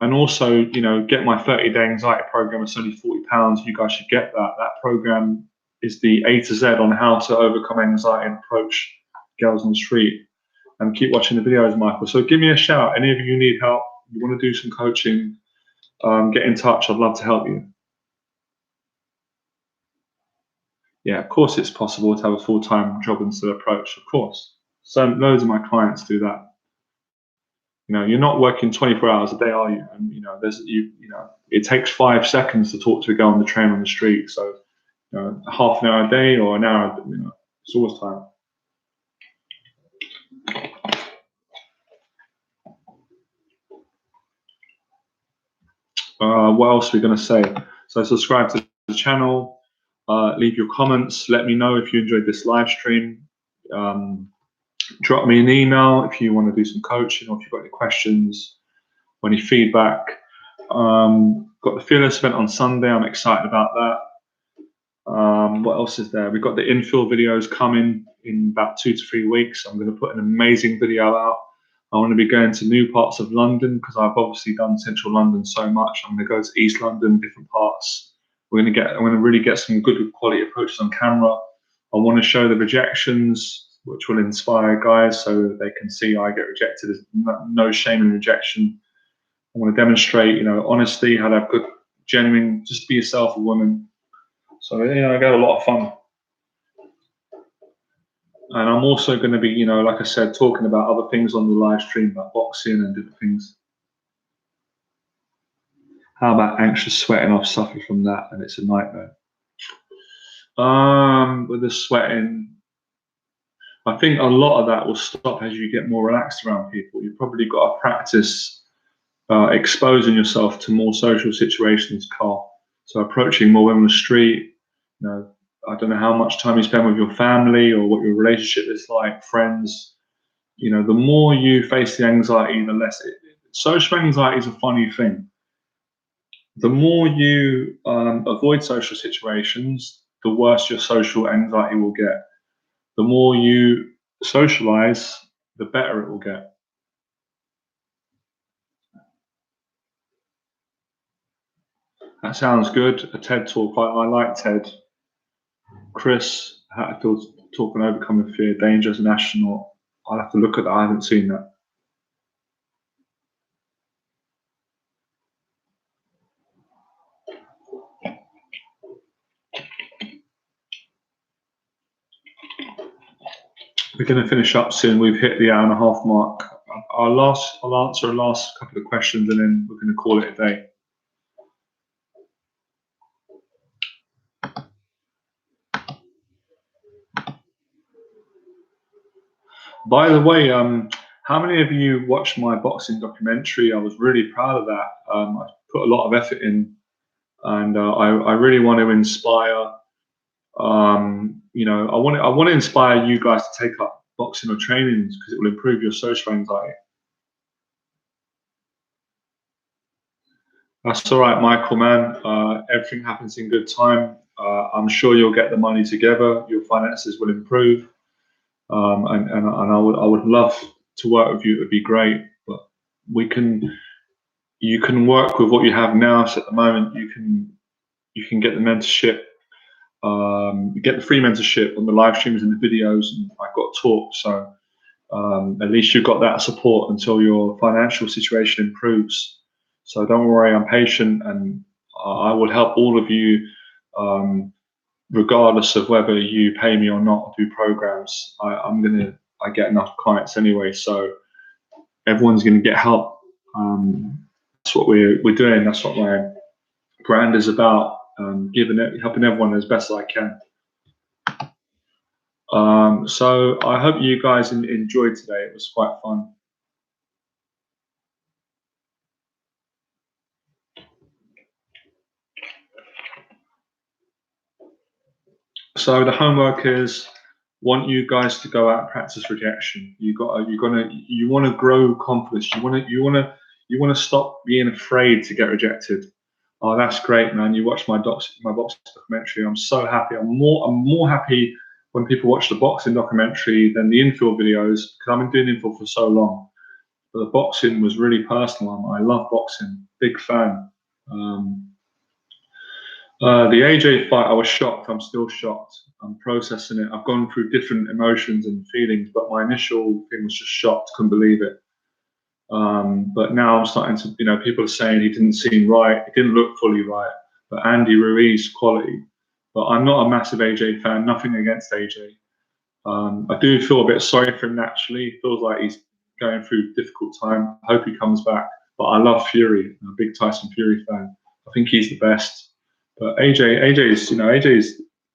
And also, get my 30-day anxiety program. It's only £40. You guys should get that. That program is the A to Z on how to overcome anxiety and approach girls on the street. And keep watching the videos, Michael. So give me a shout. Any of you need help, you want to do some coaching, get in touch. I'd love to help you. Yeah, of course it's possible to have a full-time job instead of approach, of course. So loads of my clients do that. You're not working 24 hours a day, are you? And it takes 5 seconds to talk to a girl on the train on the street. So half an hour a day or an hour, it's always time. What else are we going to say? So subscribe to the channel, leave your comments, let me know if you enjoyed this live stream. Drop me an email if you want to do some coaching, or if you've got any questions or any feedback. Got the Fearless event on Sunday. I'm excited about that. What else is there? We've got the infill videos coming in about 2 to 3 weeks. I'm going to put an amazing video out. I want to be going to new parts of London, because I've obviously done central London so much. I'm going to go to East London, different parts. I'm going to really get some good quality approaches on camera. I want to show the rejections, which will inspire guys so they can see I get rejected. There's no shame in rejection. I want to demonstrate, honesty, how to have good, genuine, just be yourself, a woman. So, I get a lot of fun. And I'm also going to be, like I said, talking about other things on the live stream, like boxing and different things. How about anxious sweating? I've suffered from that, and it's a nightmare. With the sweating, I think a lot of that will stop as you get more relaxed around people. You've probably got to practice exposing yourself to more social situations, Carl. So approaching more women on the street, I don't know how much time you spend with your family or what your relationship is like, friends. The more you face the anxiety, the less social anxiety is a funny thing. The more you avoid social situations, the worse your social anxiety will get. The more you socialize, the better it will get. That sounds good. A TED talk. I like TED. Chris Hatfield's talk on overcoming fear, danger as an astronaut. I'll have to look at that. I haven't seen that. We're going to finish up soon. We've hit the hour-and-a-half mark. I'll answer the last couple of questions and then we're going to call it a day. By the way, how many of you watched my boxing documentary? I was really proud of that. I put a lot of effort in, and I really want to inspire. You know, I want to inspire you guys to take up boxing or trainings because it will improve your social anxiety. That's all right, Michael, man. Everything happens in good time. I'm sure you'll get the money together. Your finances will improve. And I would love to work with you. It would be great, but you can work with what you have now. So at the moment, you can get the mentorship, get the free mentorship on the live streams and the videos, and I've got talks. So at least you've got that support until your financial situation improves. So don't worry, I'm patient, and I will help all of you. Regardless of whether you pay me or not, do programs. I get enough clients anyway, so everyone's gonna get help. That's what we're doing. That's what my brand is about. Helping everyone as best as I can. So I hope you guys enjoyed today. It was quite fun. So the homework is, want you guys to go out and practice rejection. You want to grow confidence. You want to stop being afraid to get rejected. Oh, that's great, man. You watched my boxing documentary. I'm so happy. I'm more happy when people watch the boxing documentary than the infield videos because I've been doing infield for so long. But the boxing was really personal. I love boxing. Big fan. The AJ fight, I was shocked. I'm still shocked. I'm processing it. I've gone through different emotions and feelings, but my initial thing was just shocked. Couldn't believe it. But now I'm starting to, people are saying he didn't seem right. He didn't look fully right. But Andy Ruiz, quality. But I'm not a massive AJ fan. Nothing against AJ. I do feel a bit sorry for him naturally. It feels like he's going through a difficult time. I hope he comes back. But I love Fury. I'm a big Tyson Fury fan. I think he's the best. But AJ's,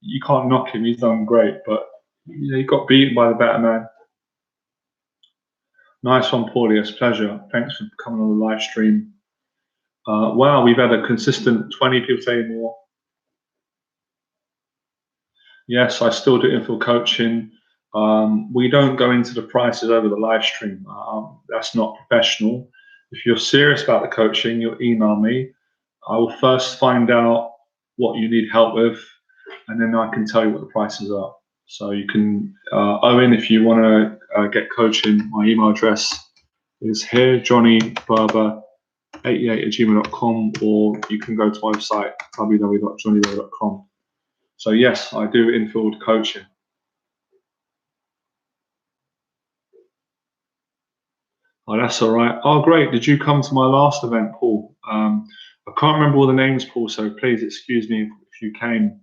you can't knock him. He's done great. But he got beaten by the better man. Nice one, Paulie. It's a pleasure. Thanks for coming on the live stream. Wow, we've had a consistent 20 people saying more. Yes, I still do infield coaching. We don't go into the prices over the live stream. That's not professional. If you're serious about the coaching, you'll email me. I will first find out what you need help with, and then I can tell you what the prices are. So you can, Owen, if you want to get coaching, my email address is here, johnnyberba88@gmail.com, or you can go to my website, www.johnnyberba.com. So yes, I do infield coaching. Oh, that's all right. Oh, great. Did you come to my last event, Paul? I can't remember all the names, Paul, so please excuse me if you came,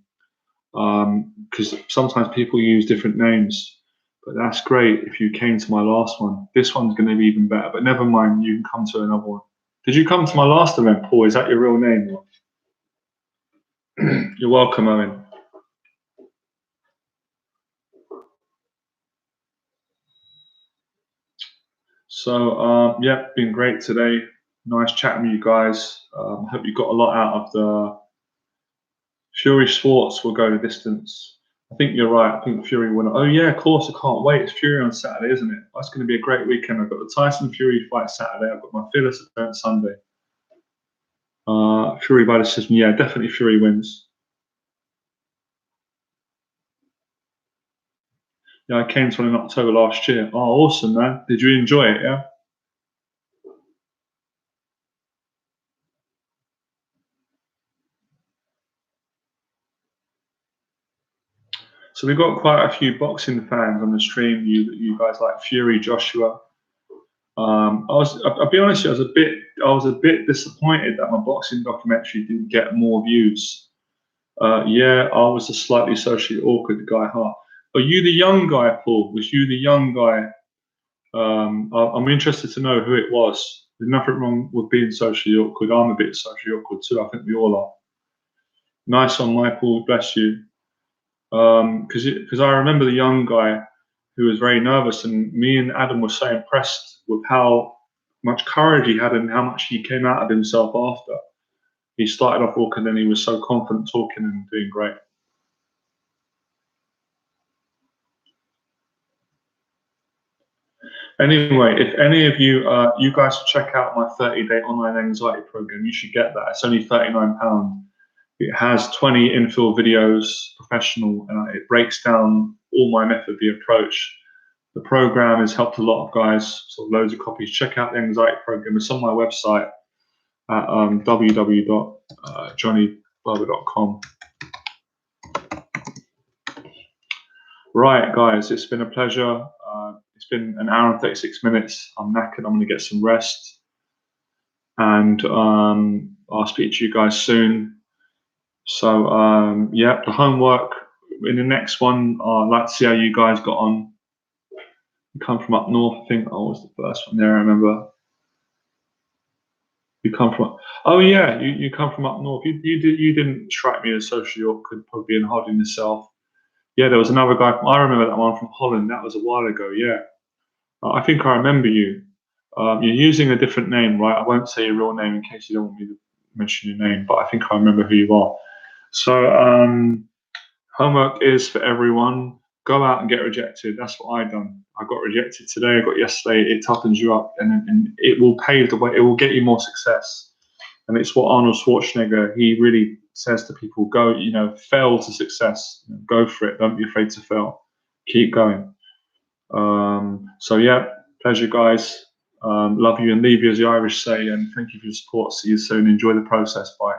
because sometimes people use different names. But that's great if you came to my last one. This one's going to be even better, but never mind. You can come to another one. Did you come to my last event, Paul? Is that your real name? You're welcome, Owen. So, yeah, been great today. Nice chatting with you guys. Hope you got a lot out of the Fury Sports will go the distance. I think you're right. I think Fury will. Oh, yeah, of course. I can't wait. It's Fury on Saturday, isn't it? That's going to be a great weekend. I've got the Tyson Fury fight Saturday. I've got my Fearless event Sunday. Fury by decision. Yeah, definitely Fury wins. Yeah, I came to one in October last year. Oh, awesome, man. Did you enjoy it, yeah? So we've got quite a few boxing fans on the stream. You guys like Fury, Joshua. I'll be honest, I was a bit disappointed that my boxing documentary didn't get more views. Yeah, I was a slightly socially awkward guy. Huh? Are you the young guy, Paul? Was you the young guy? I'm interested to know who it was. There's nothing wrong with being socially awkward. I'm a bit socially awkward too. I think we all are. Nice one, Michael. Bless you. Because I remember the young guy who was very nervous, and me and Adam were so impressed with how much courage he had and how much he came out of himself after. He started off walking, and he was so confident talking and doing great. Anyway, if any of you guys should check out my 30-day online anxiety program, you should get that. It's only £39. It has 20 infill videos, professional, and it breaks down all my method, the approach. The program has helped a lot of guys, so loads of copies. Check out the anxiety program. It's on my website at www.johnnyberba.com. Right, guys, it's been a pleasure. It's been an hour and 36 minutes. I'm knackered. I'm going to get some rest. And I'll speak to you guys soon. So, yeah, the homework in the next one, I'd like to see how you guys got on. You come from up north, I think. Oh, was the first one there, I remember. You come from, oh yeah, you come from up north. You didn't strike me as socially awkward, probably being holding yourself. Yeah, there was another guy, I remember that one from Holland. That was a while ago, yeah. I think I remember you. You're using a different name, right? I won't say your real name in case you don't want me to mention your name, but I think I remember who you are. So homework is for everyone. Go out and get rejected. That's what I done. I got rejected today. I got yesterday. It toughens you up, and it will pave the way. It will get you more success. And it's what Arnold Schwarzenegger, he really says to people: go, fail to success. Go for it. Don't be afraid to fail. Keep going. So yeah, pleasure, guys. Love you and leave you, as the Irish say. And thank you for your support. See you soon. Enjoy the process. Bye.